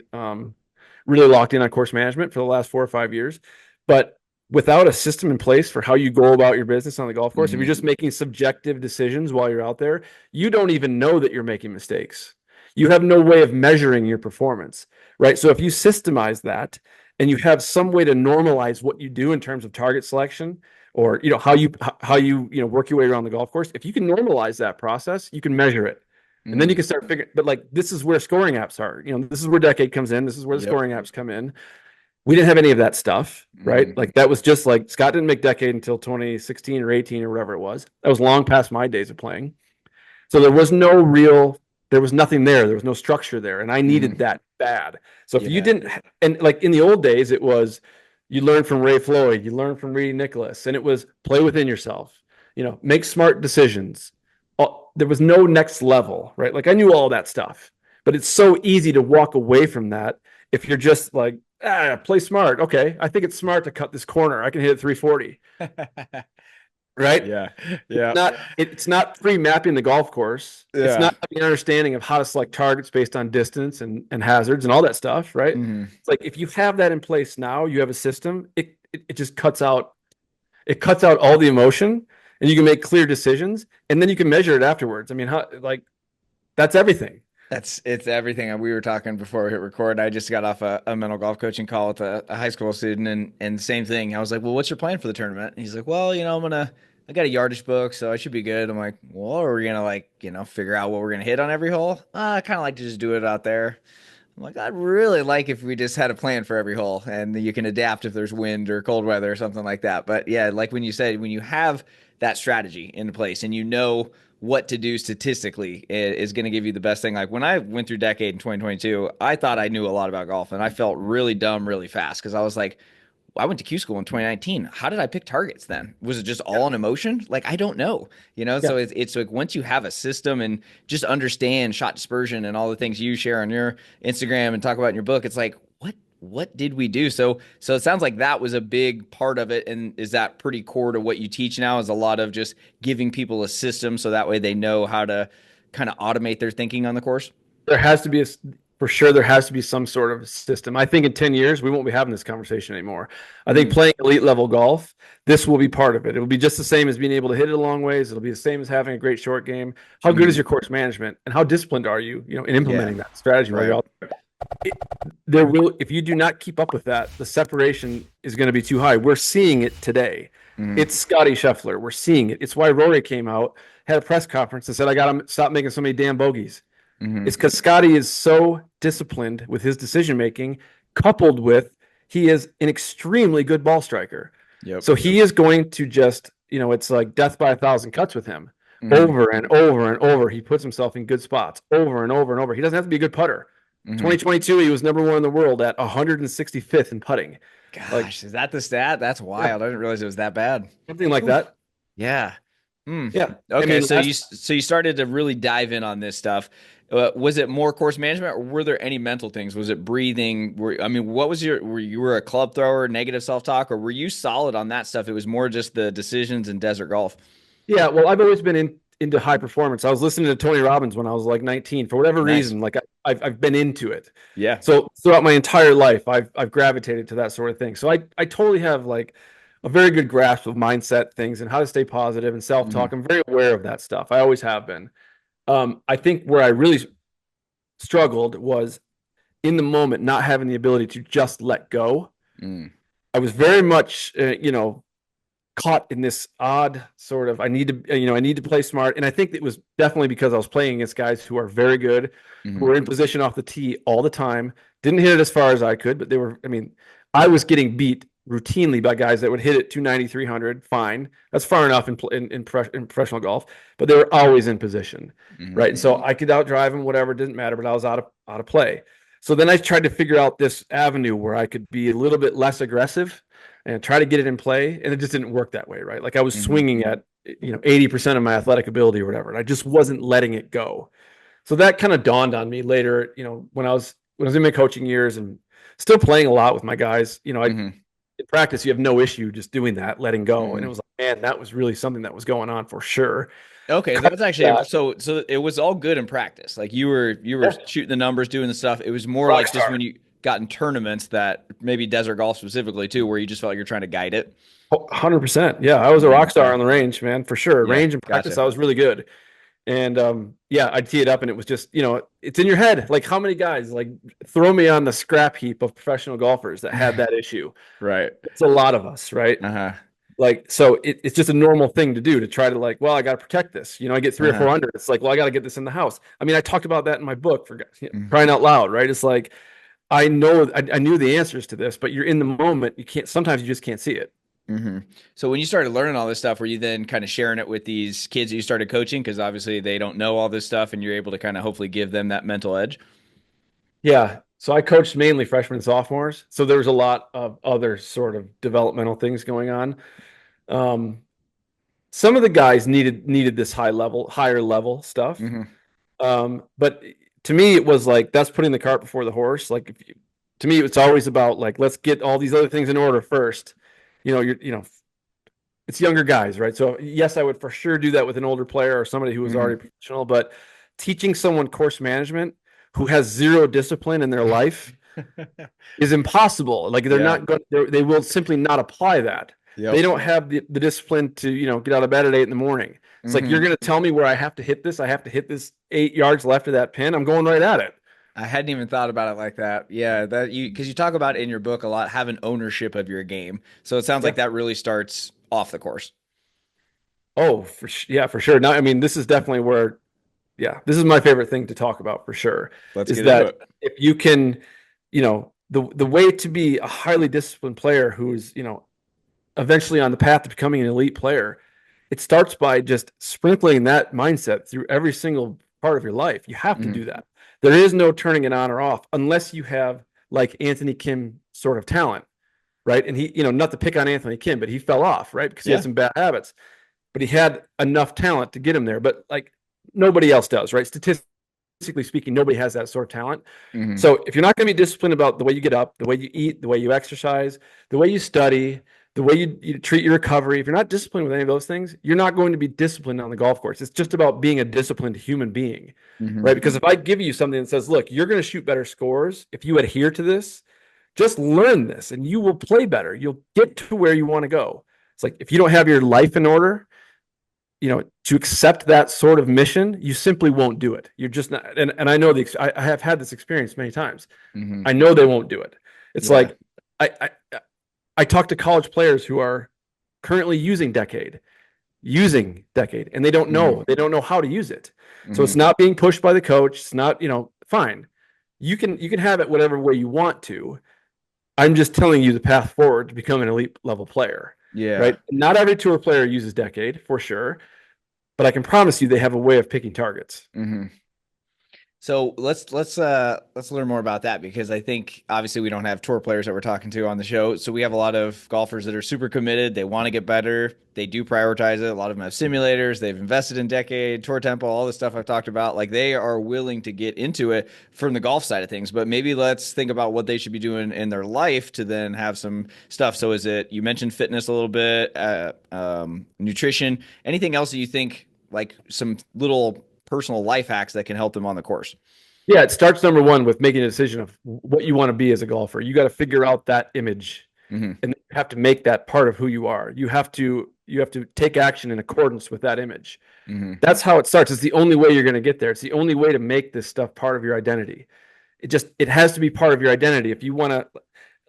really locked in on course management for the last 4 or 5 years. But without a system in place for how you go about your business on the golf course, if you're Hmm. just making subjective decisions while you're out there, you don't even know that you're making mistakes. You have no way of measuring your performance, right? So if you systemize that and you have some way to normalize what you do in terms of target selection or how you work your way around the golf course, if you can normalize that process, you can measure it. And then you Hmm. can start figuring, but like this is where scoring apps are. This is where Decade comes in. This is where the Yep. scoring apps come in. We didn't have any of that stuff, right? Hmm. Like that was just like Scott didn't make Decade until 2016 or 18 or whatever it was. That was long past my days of playing. So there was nothing there. There was no structure there. And I needed Hmm. that bad. So if you Yeah. didn't, and like in the old days, it was you learn from Ray Floyd, you learn from Reedy Nicholas, and it was play within yourself, make smart decisions. There was no next level, right? Like I knew all that stuff, but it's so easy to walk away from that if you're just like, play smart. Okay, I think it's smart to cut this corner. I can hit it 340, right? Yeah. It's Yeah. not it's not pre-mapping the golf course. It's Yeah. not having an understanding of how to select targets based on distance and hazards and all that stuff, right? Hmm. It's like if you have that in place now, you have a system, it just cuts out all the emotion and you can make clear decisions and then you can measure it afterwards. I mean, how like that's everything. It's everything. We were talking before we hit record. I just got off a mental golf coaching call with a high school student, and same thing. I was like, "Well, what's your plan for the tournament?" And he's like, "Well, I got a yardage book, so I should be good." I'm like, "Well, are we gonna like, figure out what we're gonna hit on every hole?" I kind of like to just do it out there. I'm like, I'd really like if we just had a plan for every hole, and you can adapt if there's wind or cold weather or something like that. But yeah, like when you said, when you have that strategy in place and you know what to do statistically is going to give you the best thing. Like when I went through Decade in 2022, I thought I knew a lot about golf and I felt really dumb really fast because I was like, I went to Q school in 2019. How did I pick targets then? Was it just all on emotion? Like, I don't know, you know? Yeah. So it's like once you have a system and just understand shot dispersion and all the things you share on your Instagram and talk about in your book, it's like, what did we do? So it sounds like that was a big part of it. And is that pretty core to what you teach now? Is a lot of just giving people a system so that way they know how to kind of automate their thinking on the course? There has to be for sure, there has to be some sort of system. I think in 10 years, we won't be having this conversation anymore. I think Mm, playing elite level golf, this will be part of it. It will be just the same as being able to hit it a long ways. It'll be the same as having a great short game. How good is mm, your course management and how disciplined are you, in yeah, implementing that strategy while you're right. out there? It, there will, if you do not keep up with that, the separation is going to be too high. We're seeing it today. Mm, It's Scotty Scheffler. We're seeing it. It's why Rory came out, had a press conference and said, I got to stop making so many damn bogeys. It's mm, because Scotty is so disciplined with his decision making, coupled with he is an extremely good ball striker. yep. So he is going to just, it's like death by a thousand cuts with him. Mm, Over and over and over, he puts himself in good spots over and over and over. He doesn't have to be a good putter. mm. 2022, he was number one in the world at 165th in putting. Like, Gosh, is that the stat? That's yeah, wild. I didn't realize it was that bad. something like Oof. that. Yeah. Hmm. Yeah. I Okay, mean, so you started to really dive in on this stuff. Was it more course management, or were there any mental things? Was it breathing? I mean, what was were you a club thrower, negative self-talk, or were you solid on that stuff? It was more just the decisions in desert golf. yeah, well, I've always been into high performance. I was listening to Tony Robbins when I was like 19 for whatever Nice. reason. Like I've been into it. Yeah. So throughout my entire life, I've gravitated to that sort of thing. So I totally have like a very good grasp of mindset things and how to stay positive and self-talk. Hmm. I'm very aware of that stuff. I always have been. I think where I really struggled was in the moment, not having the ability to just let go. Mm. I was very much, caught in this odd sort of I need to play smart, and I think it was definitely because I was playing against guys who are very good, who Hmm. were in position off the tee all the time. Didn't hit it as far as I could, but they were. I mean, I was getting beat routinely by guys that would hit it 290, 300. Fine, that's far enough in professional golf, but they were always in position, Hmm. right? And so I could outdrive them, whatever, didn't matter, but I was out of play. So then I tried to figure out this avenue where I could be a little bit less aggressive and try to get it in play. And it just didn't work that way, right? Like I was Hmm. swinging at, 80% of my athletic ability or whatever. And I just wasn't letting it go. So that kind of dawned on me later, when I was in my coaching years and still playing a lot with my guys, Hmm. in practice, you have no issue just doing that, letting go. And it Hmm. was like, man, that was really something that was going on for sure. Okay, Cut that's actually that. so it was all good in practice. Like you were Yeah. shooting the numbers, doing the stuff. It was more Rock like just star. when you got in tournaments that maybe desert golf specifically too, where you just felt like you're trying to guide it. 100%. Yeah. I was a rock star Okay. on the range, man, for sure. Yeah, Range and practice, gotcha. I was really good. And yeah, I'd tee it up and it was just, it's in your head. Like how many guys like throw me on the scrap heap of professional golfers that had that issue? Right. It's a lot of us, right? Uh-huh. Like, so it's just a normal thing to do to try to like, well, I got to protect this. I get three or Uh-huh. 400. It's like, well, I got to get this in the house. I mean, I talked about that in my book for Mm-hmm. crying out loud, right? It's like, I know I knew the answers to this, but you're in the moment. You can't, sometimes you just can't see it. Mm-hmm. So when you started learning all this stuff, were you then kind of sharing it with these kids that you started coaching? Because obviously they don't know all this stuff, and you're able to kind of hopefully give them that mental edge. Yeah. So I coached mainly freshmen and sophomores. So there was a lot of other sort of developmental things going on. Um, some of the guys needed this higher level stuff. Mm-hmm. But to me, it was like that's putting the cart before the horse. Like to me, it's always about like let's get all these other things in order first. It's younger guys, right? So yes, I would for sure do that with an older player or somebody who was already professional. But teaching someone course management who has zero discipline in their life Mm-hmm. is impossible. Like they're Yeah. not going, they will simply not apply that. They Yep. don't have the discipline to, get out of bed at 8 in the morning. It's like, you're Mm-hmm. going to tell me where I have to hit this. I have to hit this 8 yards left of that pin. I'm going right at it. I hadn't even thought about it like that. Yeah, that you because you talk about it in your book a lot, having ownership of your game. So it sounds Yeah. like that really starts off the course. Oh, yeah, for sure. Now, I mean, this is definitely where, yeah, this is my favorite thing to talk about for sure, Let's is get into that it. if you can, the way to be a highly disciplined player who's, eventually on the path to becoming an elite player, it starts by just sprinkling that mindset through every single part of your life. You have to Hmm. do that. There is no turning it on or off unless you have like Anthony Kim sort of talent. right? And he, not to pick on Anthony Kim, but he fell off, right? Because he had Yeah. some bad habits, but he had enough talent to get him there. But like nobody else does, right? Statistically speaking, nobody has that sort of talent. Hmm. So if you're not going to be disciplined about the way you get up, the way you eat, the way you exercise, the way you study, the way you treat your recovery, if you're not disciplined with any of those things, you're not going to be disciplined on the golf course. It's just about being a disciplined human being, Hmm. right? Because if I give you something that says, look, you're going to shoot better scores if you adhere to this, just learn this and you will play better. You'll get to where you want to go. It's like if you don't have your life in order, to accept that sort of mission, you simply won't do it. You're just not. And I know I have had this experience many times. Hmm. I know they won't do it. It's Yeah. like I, I I talk to college players who are currently using decade, and Hmm. they don't know how to use it. So Hmm. it's not being pushed by the coach. It's not, fine. You can have it whatever way you want to. I'm just telling you the path forward to become an elite level player, Yeah. right? Not every tour player uses decade for sure, but I can promise you they have a way of picking targets. Hmm. So let's learn more about that because I think obviously we don't have tour players that we're talking to on the show. So we have a lot of golfers that are super committed. They want to get better. They do prioritize it. A lot of them have simulators. They've invested in Decade, Tour Tempo, all the stuff I've talked about. Like they are willing to get into it from the golf side of things. But maybe let's think about what they should be doing in their life to then have some stuff. So is it you mentioned fitness a little bit, nutrition, anything else that you think like some little personal life hacks that can help them on the course? Yeah, it starts number one with making a decision of what you want to be as a golfer. You got to figure out that image Hmm. and you have to make that part of who you are. You have to take action in accordance with that image. Hmm. That's how it starts. It's the only way you're going to get there. It's the only way to make this stuff part of your identity. It has to be part of your identity. If you want to,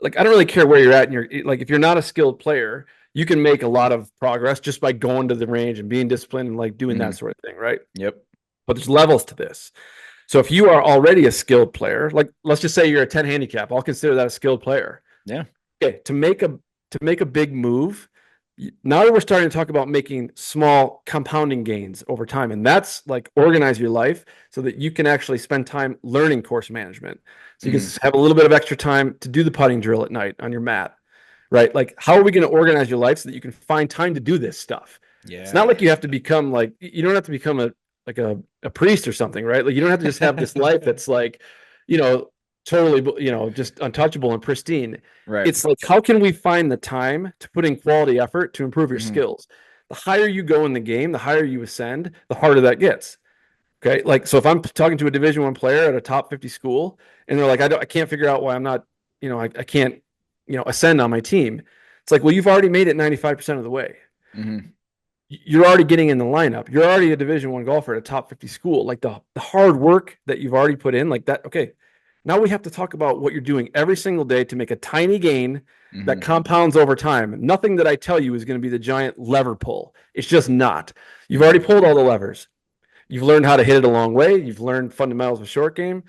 like, I don't really care where you're at. And like, if you're not a skilled player, you can make a lot of progress just by going to the range and being disciplined and like doing Hmm. that sort of thing, right? Yep. But there's levels to this. So if you are already a skilled player, like let's just say you're a 10 handicap, I'll consider that a skilled player. Yeah. Okay, to make a big move, now we're starting to talk about making small compounding gains over time. And that's like organize your life so that you can actually spend time learning course management. So you can Hmm. have a little bit of extra time to do the putting drill at night on your mat, right? Like, how are we going to organize your life so that you can find time to do this stuff? It's not Yeah. like you have to become like, you don't have to become a priest or something, right? Like, you don't have to just have this life that's like, you know, totally, just untouchable and pristine. Right. It's like, how can we find the time to put in quality effort to improve your Hmm. skills? The higher you go in the game, the higher you ascend, the harder that gets. Okay. Like, so if I'm talking to a Division I player at a top 50 school and they're like, I can't figure out why I'm not, I can't, ascend on my team. It's like, well, you've already made it 95% of the way. Hmm. You're already getting in the lineup. You're already a Division I golfer at a top 50 school. Like the hard work that you've already put in, like that. Okay. Now we have to talk about what you're doing every single day to make a tiny gain that Hmm. compounds over time. Nothing that I tell you is going to be the giant lever pull. It's just not. You've already Hmm. pulled all the levers. You've learned how to hit it a long way. You've learned fundamentals of short game.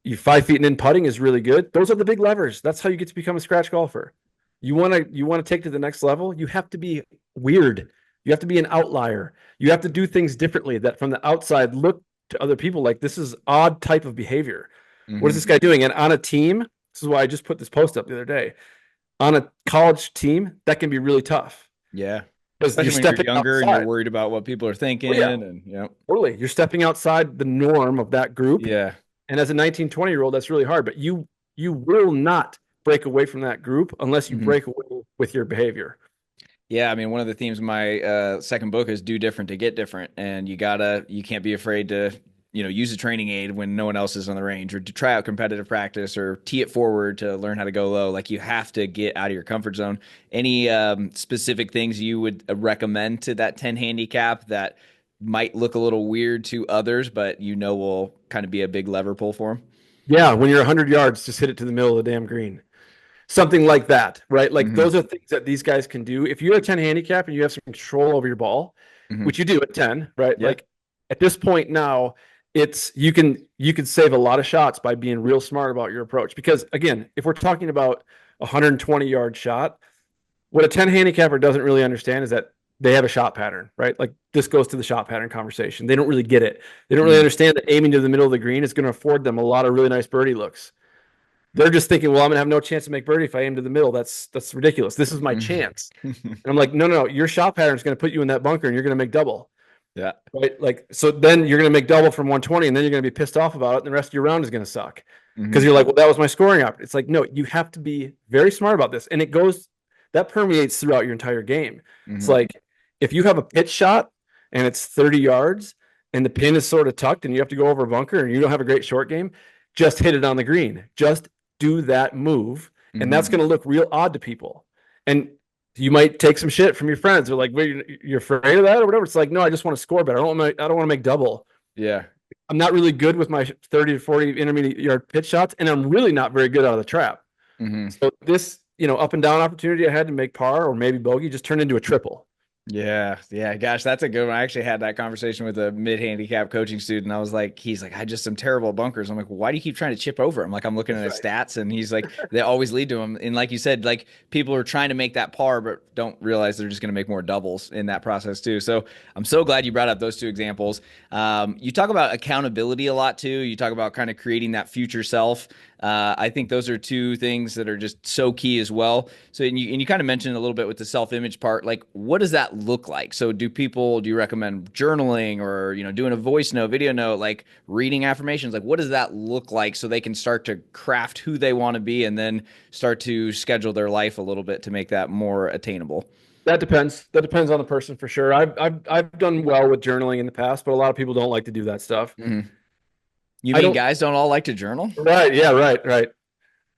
You 5 feet and in putting is really good. Those are the big levers. That's how you get to become a scratch golfer. You want to take to the next level. You have to be weird. You have to be an outlier. You have to do things differently that from the outside look to other people like this is odd type of behavior. What is Hmm. this guy doing? And on a team, this is why I just put this post up the other day. On a college team, that can be really tough Yeah. because you're Especially when you're stepping younger and you're outside. worried about what people are thinking Oh yeah, and yeah. totally. You're stepping outside the norm of that group. Yeah. And as a 19, 20-year-old, that's really hard. But you will not break away from that group unless you Hmm. break away with your behavior. Yeah, I mean, one of the themes of my second book is do different to get different, and you can't be afraid to, use a training aid when no one else is on the range, or to try out competitive practice, or tee it forward to learn how to go low. Like you have to get out of your comfort zone. Any specific things you would recommend to that 10 handicap that might look a little weird to others, but will kind of be a big lever pull for them? Yeah, when you're 100 yards, just hit it to the middle of the damn green. Something like that, right? Like Hmm. those are things that these guys can do. If you're a 10 handicap and you have some control over your ball, Hmm. which you do at 10, right? Yeah. Like at this point now, it's you can save a lot of shots by being real smart about your approach. Because again, if we're talking about a 120-yard shot, what a 10 handicapper doesn't really understand is that they have a shot pattern, right? Like this goes to the shot pattern conversation. They don't really get it. They don't really Hmm. understand that aiming to the middle of the green is going to afford them a lot of really nice birdie looks. they're just thinking, well, I'm gonna have no chance to make birdie if I aim to the middle. That's ridiculous. This is my Mhm. chance. And I'm like, no, no, no. Your shot pattern is going to put you in that bunker and you're going to make double. Yeah. Right. Like, so then you're going to make double from 120 and then you're going to be pissed off about it. And the rest of your round is going to suck because Hmm. you're like, well, that was my scoring opportunity. It's like, no, you have to be very smart about this. And that permeates throughout your entire game. It's Hmm. like, if you have a pitch shot and it's 30 yards and the pin is sort of tucked and you have to go over a bunker and you don't have a great short game, just hit it on the green. Just do that move. And that's Hmm. going to look real odd to people. And you might take some shit from your friends. They're like, "Wait, you're afraid of that or whatever." It's like, no, I just want to score better. I don't want to make double. Yeah. I'm not really good with my 30 to 40 intermediate yard pitch shots, and I'm really not very good out of the trap. Hmm. So this, up and down opportunity I had to make par or maybe bogey just turned into a triple. Yeah, yeah, gosh, that's a good one. I actually had that conversation with a mid-handicap coaching student. I was like, he's like, I just some terrible bunkers. I'm like, well, why do you keep trying to chip over him? Like, I'm looking at That's his right. stats, and he's like, they always lead to him. And like you said, like people are trying to make that par, but don't realize they're just going to make more doubles in that process too. So I'm so glad you brought up those two examples. You talk about accountability a lot too. You talk about kind of creating that future self. I think those are two things that are just so key as well. So, and you kind of mentioned a little bit with the self-image part, like what does that look like? So do you recommend journaling or, doing a voice note, video note, like reading affirmations? Like what does that look like so they can start to craft who they want to be and then start to schedule their life a little bit to make that more attainable? That depends. That depends on the person for sure. I've done well with journaling in the past, but a lot of people don't like to do that stuff. Mm-hmm. You I mean don't. guys don't all like to journal? Right. Yeah. Right. Right.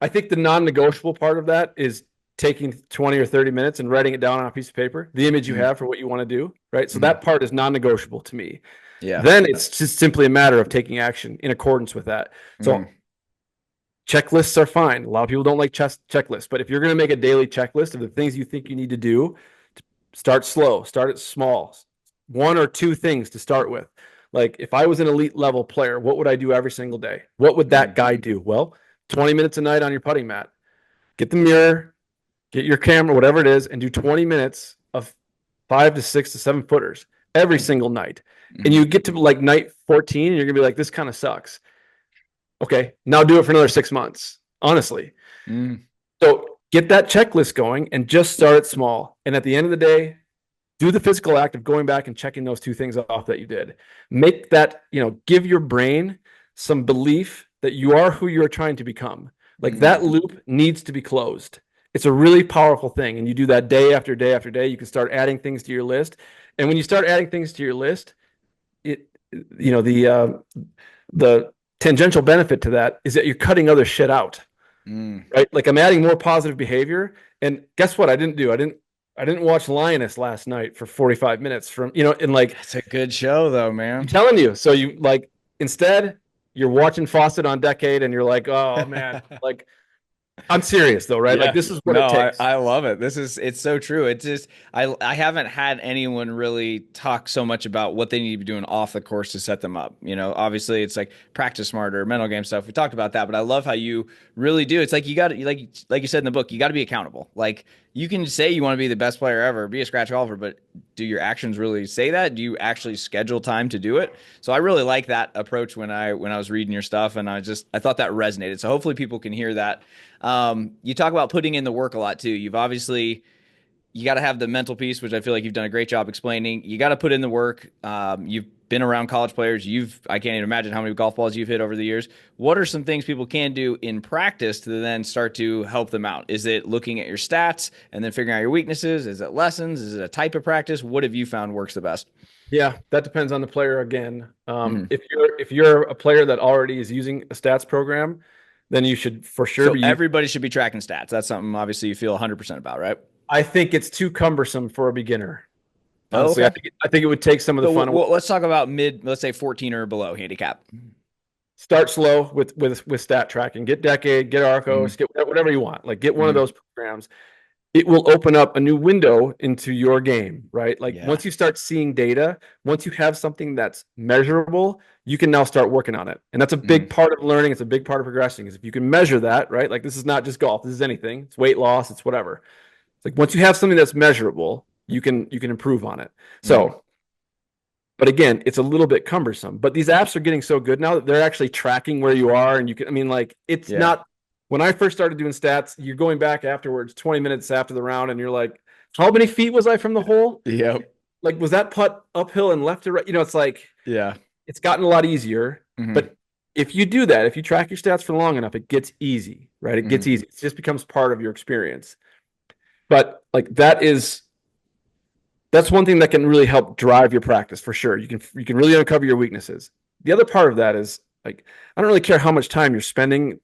I think the non-negotiable part of that is taking 20 or 30 minutes and writing it down on a piece of paper, the image you Mm-hmm. have for what you want to do, right? So Mm-hmm. that part is non-negotiable to me. Yeah. Then it's just simply a matter of taking action in accordance with that. Mm-hmm. So checklists are fine. A lot of people don't like checklists, but if you're going to make a daily checklist of the things you think you need to do, start slow, start it small. One or two things to start with. Like if I was an elite level player, what would I do every single day? What would that Mm-hmm. guy do? Well, 20 minutes a night on your putting mat. Get the mirror, get your camera, whatever it is, and do 20 minutes of 5 to 6 to 7 footers every single night. And Mm-hmm. you get to like night 14, and you're gonna be like, this kind of sucks. Okay, now do it for another 6 months, honestly. Mm-hmm. So get that checklist going and just start it small. And at the end of the day, do the physical act of going back and checking those two things off that you did. Make that, give your brain some belief that you are who you're trying to become. Like Mm-hmm. that loop needs to be closed. It's a really powerful thing. And you do that day after day after day. You can start adding things to your list. And when you start adding things to your list, it, the tangential benefit to that is that you're cutting other shit out, Mm. right? Like I'm adding more positive behavior. And guess what? I didn't watch Lioness last night for 45 minutes and like That's a good show though, I'm man. telling you. So you like instead you're watching Fawcett on Decade and you're like, oh man, like I'm serious though, right? Like Yeah. this is what it No, takes. I love it. It's so true. It's just I haven't had anyone really talk so much about what they need to be doing off the course to set them up. Obviously it's like practice smarter, mental game stuff. We talked about that, but I love how you really do. It's like you got to like you said in the book, you got to be accountable. Like you can say you want to be the best player ever, be a scratch golfer, but do your actions really say that? Do you actually schedule time to do it? So I really like that approach when I was reading your stuff, and I thought that resonated. So hopefully people can hear that. You talk about putting in the work a lot too. You got to have the mental piece, which I feel like you've done a great job explaining. You got to put in the work. You've been around college players. I can't even imagine how many golf balls you've hit over the years. What are some things people can do in practice to then start to help them out? Is it looking at your stats and then figuring out your weaknesses? Is it lessons? Is it a type of practice? What have you found works the best? Yeah, that depends on the player again. Mhm. If you're a player that already is using a stats program, then you should for sure So be using. everybody should be tracking stats. That's something obviously you feel 100% about, right? I think it's too cumbersome for a beginner. Oh, Honestly, I okay. think I think it would take some of the So fun away. let's talk about let's say 14 or below handicap. Start slow with stat tracking. Get Decade, get Arcos, Mhm. get whatever you want. Like get one of Mhm. those programs. It will open up a new window into your game, right? Like Yeah. once you start seeing data, once you have something that's measurable, you can now start working on it. And that's a big Mm. part of learning. It's a big part of progressing is if you can measure that, right? Like this is not just golf. This is anything. It's weight loss. It's whatever. It's like once you have something that's measurable, you can improve on it. Mhm. So, but again, it's a little bit cumbersome. But these apps are getting so good now that they're actually tracking where you are, and you can. I mean, like it's Yeah. not when I first started doing stats, you're going back afterwards, 20 minutes after the round, and you're like, how many feet was I from the hole? Yep. Like, was that putt uphill and left to right? It's like, Yeah. it's gotten a lot easier. Hmm. But if you do that, if you track your stats for long enough, it gets easy, right? It Hmm. gets easy. It just becomes part of your experience. But like that's one thing that can really help drive your practice for sure. You can really uncover your weaknesses. The other part of that is like, I don't really care how much time you're spending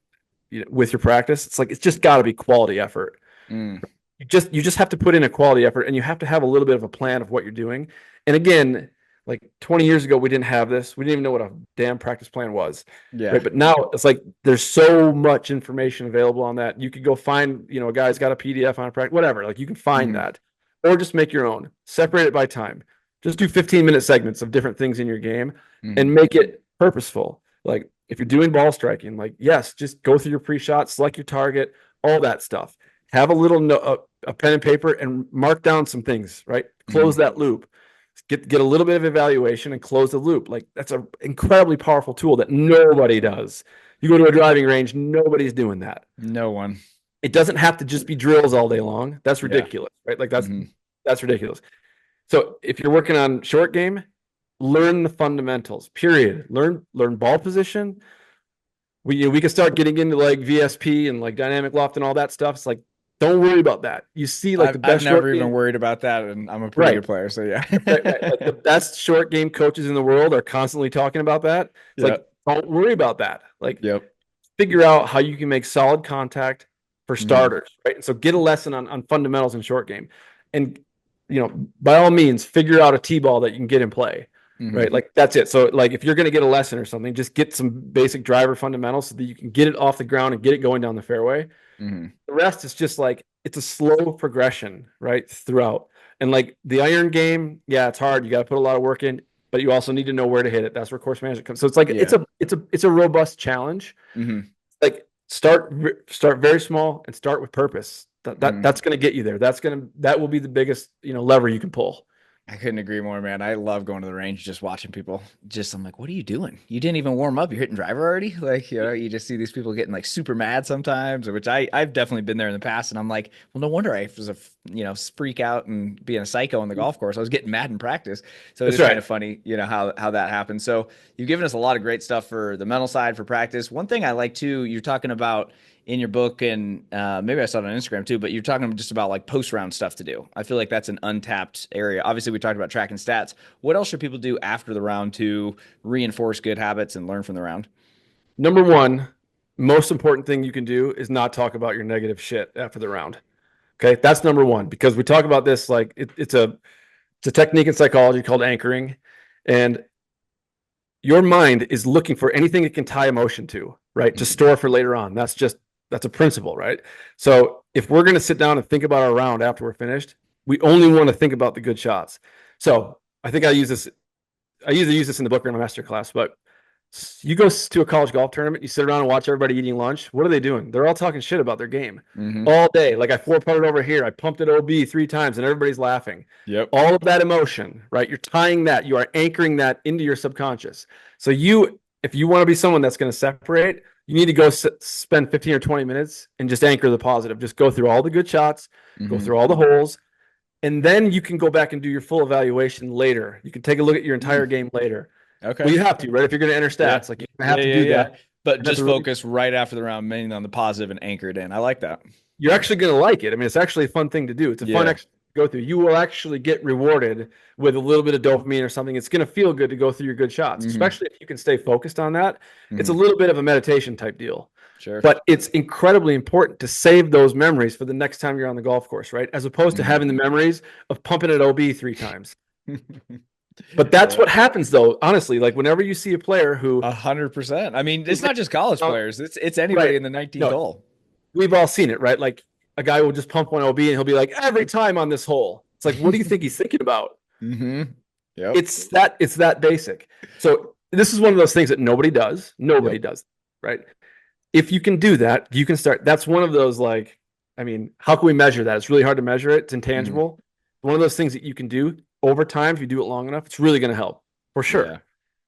with your practice. It's like, it's just got to be quality effort. Mm. You just have to put in a quality effort, and you have to have a little bit of a plan of what you're doing. And again, like 20 years ago, we didn't have this. We didn't even know what a damn practice plan was, Yeah. right? But now it's like there's so much information available on that. You could go find, a guy's got a PDF on a practice, whatever. Like you can find Hmm. that, or just make your own. Separate it by time. Just do 15-minute segments of different things in your game, Hmm. and make it purposeful. Like if you're doing ball striking, like yes, just go through your pre-shot, select your target, all that stuff. Have a little a pen and paper and mark down some things, right? Hmm. Close that loop. Get a little bit of evaluation and close the loop. Like that's an incredibly powerful tool that nobody does. You go to a driving range, nobody's doing that. No one. It doesn't have to just be drills all day long. That's Yeah. ridiculous, right? Like Hmm. that's ridiculous. So if you're working on short game, learn the fundamentals. Period. Learn ball position. We can start getting into like VSP and like dynamic loft and all that stuff. It's like, don't worry about that. You see like I've the I've best never short even game, worried about that, and I'm a pretty right? good player, so yeah. Right. Like the best short game coaches in the world are constantly talking about that. It's Yeah. like, don't worry about that. Like, Yep. figure out how you can make solid contact for Hmm. starters, right? And so get a lesson on fundamentals in short game. And, by all means, figure out a T-ball that you can get in play, Hmm. right? Like, that's it. So, like, if you're going to get a lesson or something, just get some basic driver fundamentals so that you can get it off the ground and get it going down the fairway. Hmm. The rest is just like it's a slow progression, right? Throughout. And like the iron game, yeah, it's hard. You got to put a lot of work in, but you also need to know where to hit it. That's where course management comes. So it's like Yeah. it's a robust challenge. Hmm. Like start very small and start with purpose. Hmm. That's going to get you there. That will be the biggest, lever you can pull. I couldn't agree more, man. I love going to the range, just watching people. I'm like, what are you doing? You didn't even warm up. You're hitting driver already? Like, you just see these people getting like super mad sometimes, which I've definitely been there in the past. And I'm like, well, no wonder I was freak out and being a psycho on the golf course. I was getting mad in practice. So it That's is kind right. of funny, how that happens. So you've given us a lot of great stuff for the mental side for practice. One thing I like too, you're talking about in your book, and maybe I saw it on Instagram too, but you're talking just about like post round stuff to do. I feel like that's an untapped area. Obviously, we talked about tracking stats. What else should people do after the round to reinforce good habits and learn from the round? Number one, most important thing you can do is not talk about your negative shit after the round. Okay, that's number one because we talk about this like it's a technique in psychology called anchoring, and your mind is looking for anything it can tie emotion to, right? To Mhm. store for later on. That's a principle, right? So if we're going to sit down and think about our round after we're finished, we only want to think about the good shots. So I think I usually use this in the book or in a master class, but you go to a college golf tournament, you sit around and watch everybody eating lunch. What are they doing? They're all talking shit about their game Mhm. all day. Like I four putted over here, I pumped it OB 3 times, and everybody's laughing. Yep. All of that emotion, right? You're tying that, you are anchoring that into your subconscious. So if you want to be someone that's going to separate, you need to go spend 15 or 20 minutes and just anchor the positive. Just go through all the good shots, go Mhm. through all the holes, and then you can go back and do your full evaluation later. You can take a look at your entire Mm. game later. Well, Okay. you have to, right? If you're going to enter Yeah. stats, like you Yeah. have to Yeah. do Yeah. that. But And that's just a really, focus right after the round, mainly on the positive and anchored in. I like that. you're actually going to like it. I mean, it's actually a fun thing to do. It's a fun Yeah. exercise to go through. You will actually get rewarded with a little bit of dopamine or something. It's going to feel good to go through your good shots, Hmm. especially if you can stay focused on that. It's a Hmm. little bit of a meditation type deal. Sure. But it's incredibly important to save those memories for the next time you're on the golf course, right? As opposed to Hmm. having the memories of pumping it OB 3 times. But that's Yeah. what happens, though. Honestly, like whenever you see a player who 100%. I mean, who it's not just college makes, players. It's anybody right, in the 19th no, hole. we've all seen it, right? Like a guy will just pump one OB and he'll be like, every time on this hole. It's like, what do you think he's thinking about? Hmm. Yep. It's that basic. So this is one of those things that nobody does. Nobody Yep. does, right? If you can do that, you can start. That's one of those like, I mean, how can we measure that? It's really hard to measure it. It's Hmm. intangible. One of those things that you can do over time if you do it long enough. It's really going to help for Yeah. sure.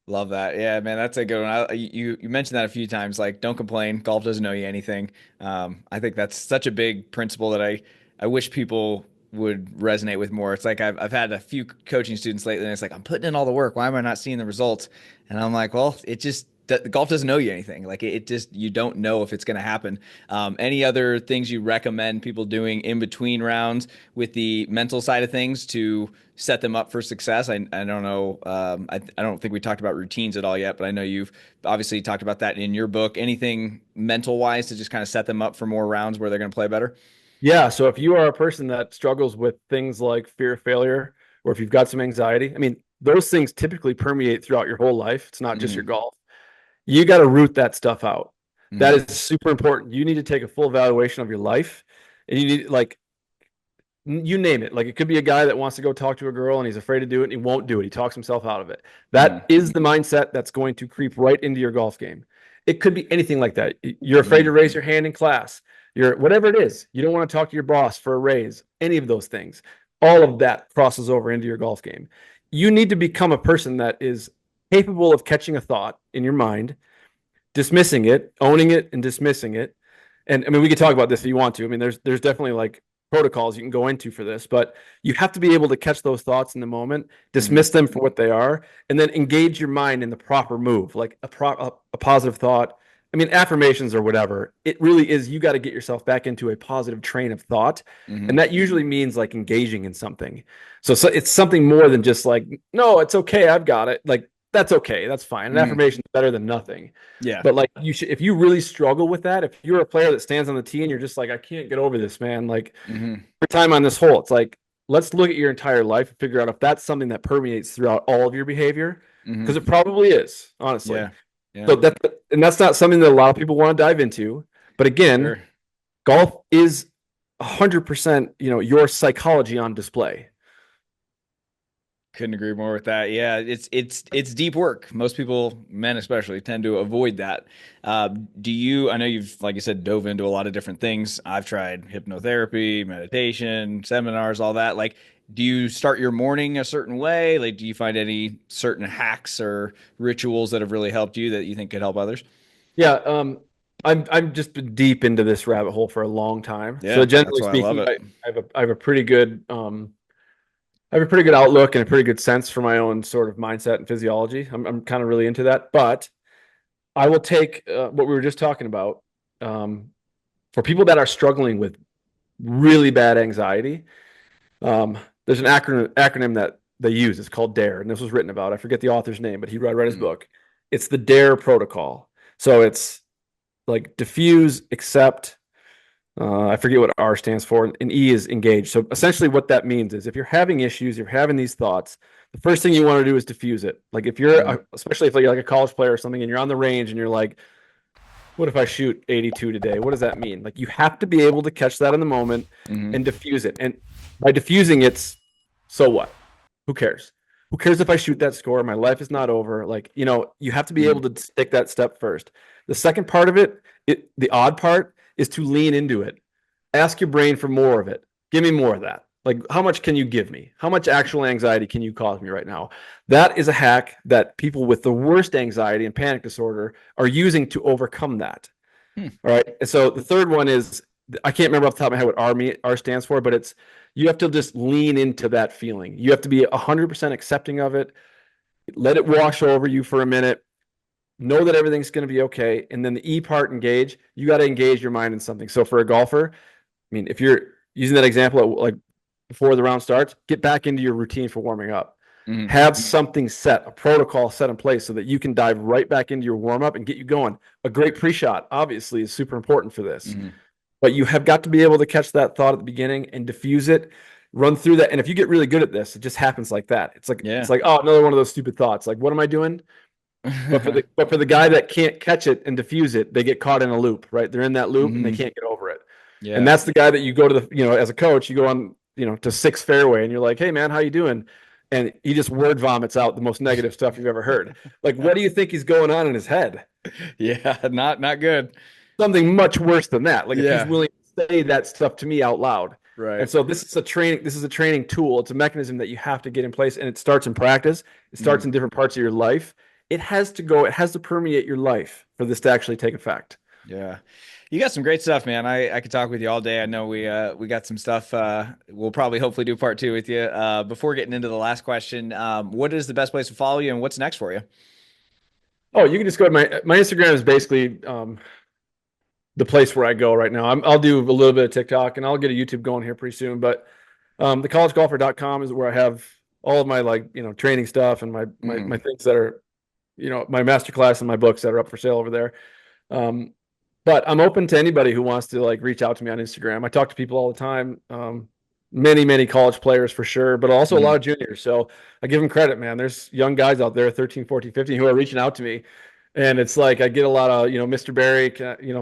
Love that. Yeah, man, that's a good one. You mentioned that a few times. Like, don't complain. Golf doesn't know you anything. I think that's such a big principle that I wish people would resonate with more. It's like I've had a few coaching students lately, and it's like I'm putting in all the work. Why am I not seeing the results? And I'm like, well, it just golf doesn't know you anything. Like it just you don't know if it's going to happen. Any other things you recommend people doing in between rounds with the mental side of things to set them up for success? I don't know. I don't think we talked about routines at all yet, but I know you've obviously talked about that in your book. Anything mental wise to just kind of set them up for more rounds where they're going to play better? Yeah. So if you are a person that struggles with things like fear of failure, or if you've got some anxiety, I mean, those things typically permeate throughout your whole life. It's not just your Mm-hmm. golf. You got to root that stuff out. That Mm-hmm. is super important. You need to take a full evaluation of your life, and you need, like, you name it. Like, it could be a guy that wants to go talk to a girl and he's afraid to do it and he won't do it. He talks himself out of it. Mm-hmm. That is the mindset that's going to creep right into your golf game. It could be anything like that. You're afraid to raise your hand in class. You're whatever it is. You don't want to talk to your boss for a raise. Any of those things. All of that crosses over into your golf game. You need to become a person that is capable of catching a thought in your mind, dismissing it, owning it, and dismissing it. And I mean, we could talk about this if you want to. I mean, there's definitely like protocols you can go into for this, but you have to be able to catch those thoughts in the moment, Mm-hmm. dismiss them for what they are, and then engage your mind in the proper move, like a positive thought. I mean, affirmations or whatever. It really is. You got to get yourself back into a positive train of thought, Mm-hmm. and that usually means like engaging in something. So it's something more than just like, no, it's okay, I've got it. Like, that's okay, that's fine. An Mm-hmm. affirmation is better than nothing. Yeah. But like, you should, if you really struggle with that, if you're a player that stands on the tee and you're just like, I can't get over this, man, like, Mm-hmm. your time on this hole, it's like, let's look at your entire life and figure out if that's something that permeates throughout all of your behavior, because it Mm-hmm. probably is, honestly. Yeah. Yeah. So and that's not something that a lot of people want to dive into. But again, Sure. golf is 100%, your psychology on display. Couldn't agree more with that. Yeah, it's deep work. Most people, men especially, tend to avoid that. Do you? I know you've, like you said, dove into a lot of different things. I've tried hypnotherapy, meditation, seminars, all that. Like, do you start your morning a certain way? Like, do you find any certain hacks or rituals that have really helped you that you think could help others? Yeah, I'm just been deep into this rabbit hole for a long time. So Yeah, that's generally why I love speaking, it. I have a pretty good I have a pretty good outlook and a pretty good sense for my own sort of mindset and physiology. I'm kind of really into that, but I will take what we were just talking about, um, for people that are struggling with really bad anxiety. Um, there's an acronym that they use. It's called DARE, and this was written about. I forget the author's name, but he read his Mm, book. It's the DARE protocol. So it's like diffuse, accept. I forget what R stands for, and E is engage. So essentially, what that means is if you're having issues, you're having these thoughts, the first thing you want to do is diffuse it. Like if you're, mm, especially if you're like a college player or something, and you're on the range and you're like, what if I shoot 82 today? What does that mean? Like you have to be able to catch that in the moment mm, and diffuse it. And by diffusing, it's so what? Who cares? Who cares if I shoot that score? My life is not over. Like, you have to be able mm, to take that step first. The second part of it, the odd part, is to lean into it. Ask your brain for more of it. Give me more of that. Like, how much can you give me? How much actual anxiety can you cause me right now? That is a hack that people with the worst anxiety and panic disorder are using to overcome that. mm. All right. And so the third one is, I can't remember off the top of my head what R stands for, but it's, you have to just lean into that feeling. You have to be 100% accepting of it. Let it wash over you for a minute. Know that everything's going to be okay. And then the E part, engage. You got to engage your mind in something. So for a golfer, I mean, if you're using that example, like before the round starts, get back into your routine for warming up. Mm, Have something set, a protocol set in place so that you can dive right back into your warm up and get you going. A great pre shot, obviously, is super important for this. mm. But you have got to be able to catch that thought at the beginning and diffuse it, run through that. And if you get really good at this, it just happens like that. It's Yeah. like, oh, another one of those stupid thoughts. Like, what am I doing? But for the guy that can't catch it and diffuse it, they get caught in a loop, right? They're in that loop and they Hmm. can't get over it. And Yeah. that's the guy that you go to as a coach, you go on, to sixth fairway and you're like, hey man, how you doing? And he just word vomits out the most negative stuff you've ever heard. Like, what do you think is going on in his head? Yeah. Not good. Something much worse than that. Like if he's Yeah. willing to say that stuff to me out loud. And Right. so this is a training tool. It's a mechanism that you have to get in place, and it starts in practice. It starts Mm, in different parts of your life. it has to go, it has to permeate your life for this to actually take effect. Yeah. You got some great stuff, man. I could talk with you all day. I know we got some stuff we'll probably hopefully do part two with you. Before getting into the last question, what is the best place to follow you and what's next for you? Oh, you can just go to my Instagram is basically the place where I go right now. I'll do a little bit of TikTok and I'll get a YouTube going here pretty soon. But thecollegegolfer.com is where I have all of my like, training stuff and my Mhm. things that are, my masterclass and my books that are up for sale over there. Um, but I'm open to anybody who wants to like reach out to me on Instagram. I talk to people all the time. Many college players for sure, but also a lot Mhm. of juniors. So I give them credit, man. There's young guys out there, 13, 14, 15, who are reaching out to me. And it's like I get a lot of, Mr. Barry,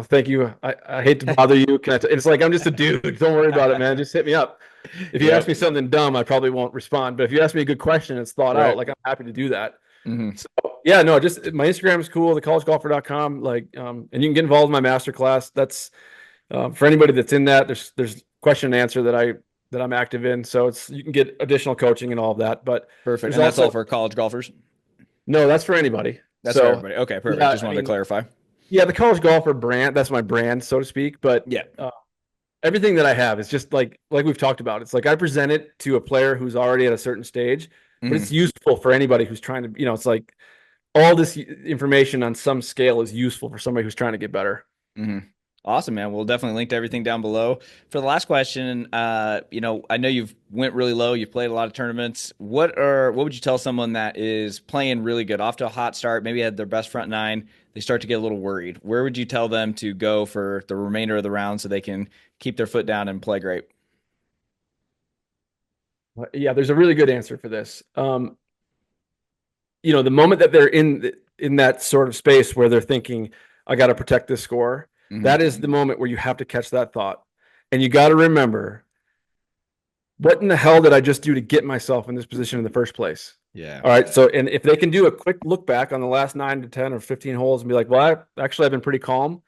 thank you. I hate to bother you. It's like I'm just a dude. Don't worry about it, man. Just hit me up. If you ask Yep. me something dumb, I probably won't respond. But if you ask me a good question, it's thought out, Right. like I'm happy to do that. Hmm. So yeah, no, just my Instagram is cool, thecollegegolfer.com. Like, and you can get involved in my masterclass. That's for anybody that's in that. There's question and answer that I'm active in. So it's you can get additional coaching and all of that. But Perfect. there's And that's all also for college golfers. no, that's for anybody. That's for So everybody. Okay, perfect. yeah, Just I wanted to mean, clarify. yeah, the college golfer brand, that's my brand, so to speak. But Yeah. everything that I have is just like we've talked about. It's like I present it to a player who's already at a certain stage, but it's Hmm. useful for anybody who's trying to, it's like all this information on some scale is useful for somebody who's trying to get better. Hmm. Awesome, man. We'll definitely link to everything down below. For the last question, I know you've went really low. You've played a lot of tournaments. What would you tell someone that is playing really good, off to a hot start, maybe had their best front nine, they start to get a little worried. Where would you tell them to go for the remainder of the round so they can keep their foot down and play great? Yeah, there's a really good answer for this. The moment that they're in that sort of space where they're thinking, I got to protect this score, Hmm. that is the moment where you have to catch that thought. And you got to remember, what in the hell did I just do to get myself in this position in the first place? Yeah. All right. So, and if they can do a quick look back on the last 9 to 10 or 15 holes and be like, well, I've been pretty calm.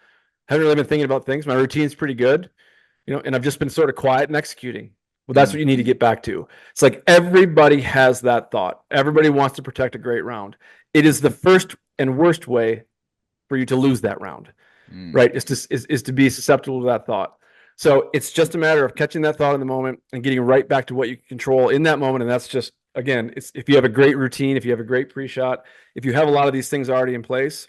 Haven't really been thinking about things. My routine's pretty good, and I've just been sort of quiet and executing. Well, that's Hmm. what you need to get back to. It's like everybody has that thought. Everybody wants to protect a great round. It is the first and worst way for you to lose that round, Hmm. right? Is to be susceptible to that thought. So it's just a matter of catching that thought in the moment and getting right back to what you can control in that moment. And that's just, again, it's if you have a great routine, if you have a great pre-shot, if you have a lot of these things already in place,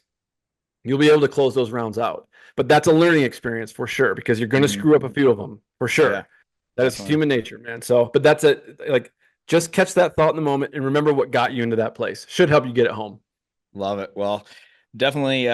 you'll be able to close those rounds out. But that's a learning experience for sure because you're going to Hmm. screw up a few of them for Yeah, sure. That is definitely. human nature, man. So, but that's it. Like, just catch that thought in the moment and remember what got you into that place. Should help you get it home. Love it. Well, definitely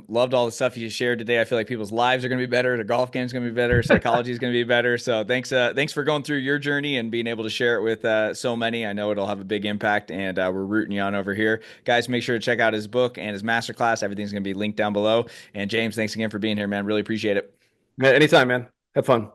loved all the stuff you shared today. I feel like people's lives are going to be better. The golf game's going to be better. Psychology is going to be better. So thanks for going through your journey and being able to share it with so many. I know it'll have a big impact, and we're rooting you on over here, guys. Make sure to check out his book and his masterclass. Everything's going to be linked down below. And James, thanks again for being here, man. Really appreciate it. Anytime, man. Have fun.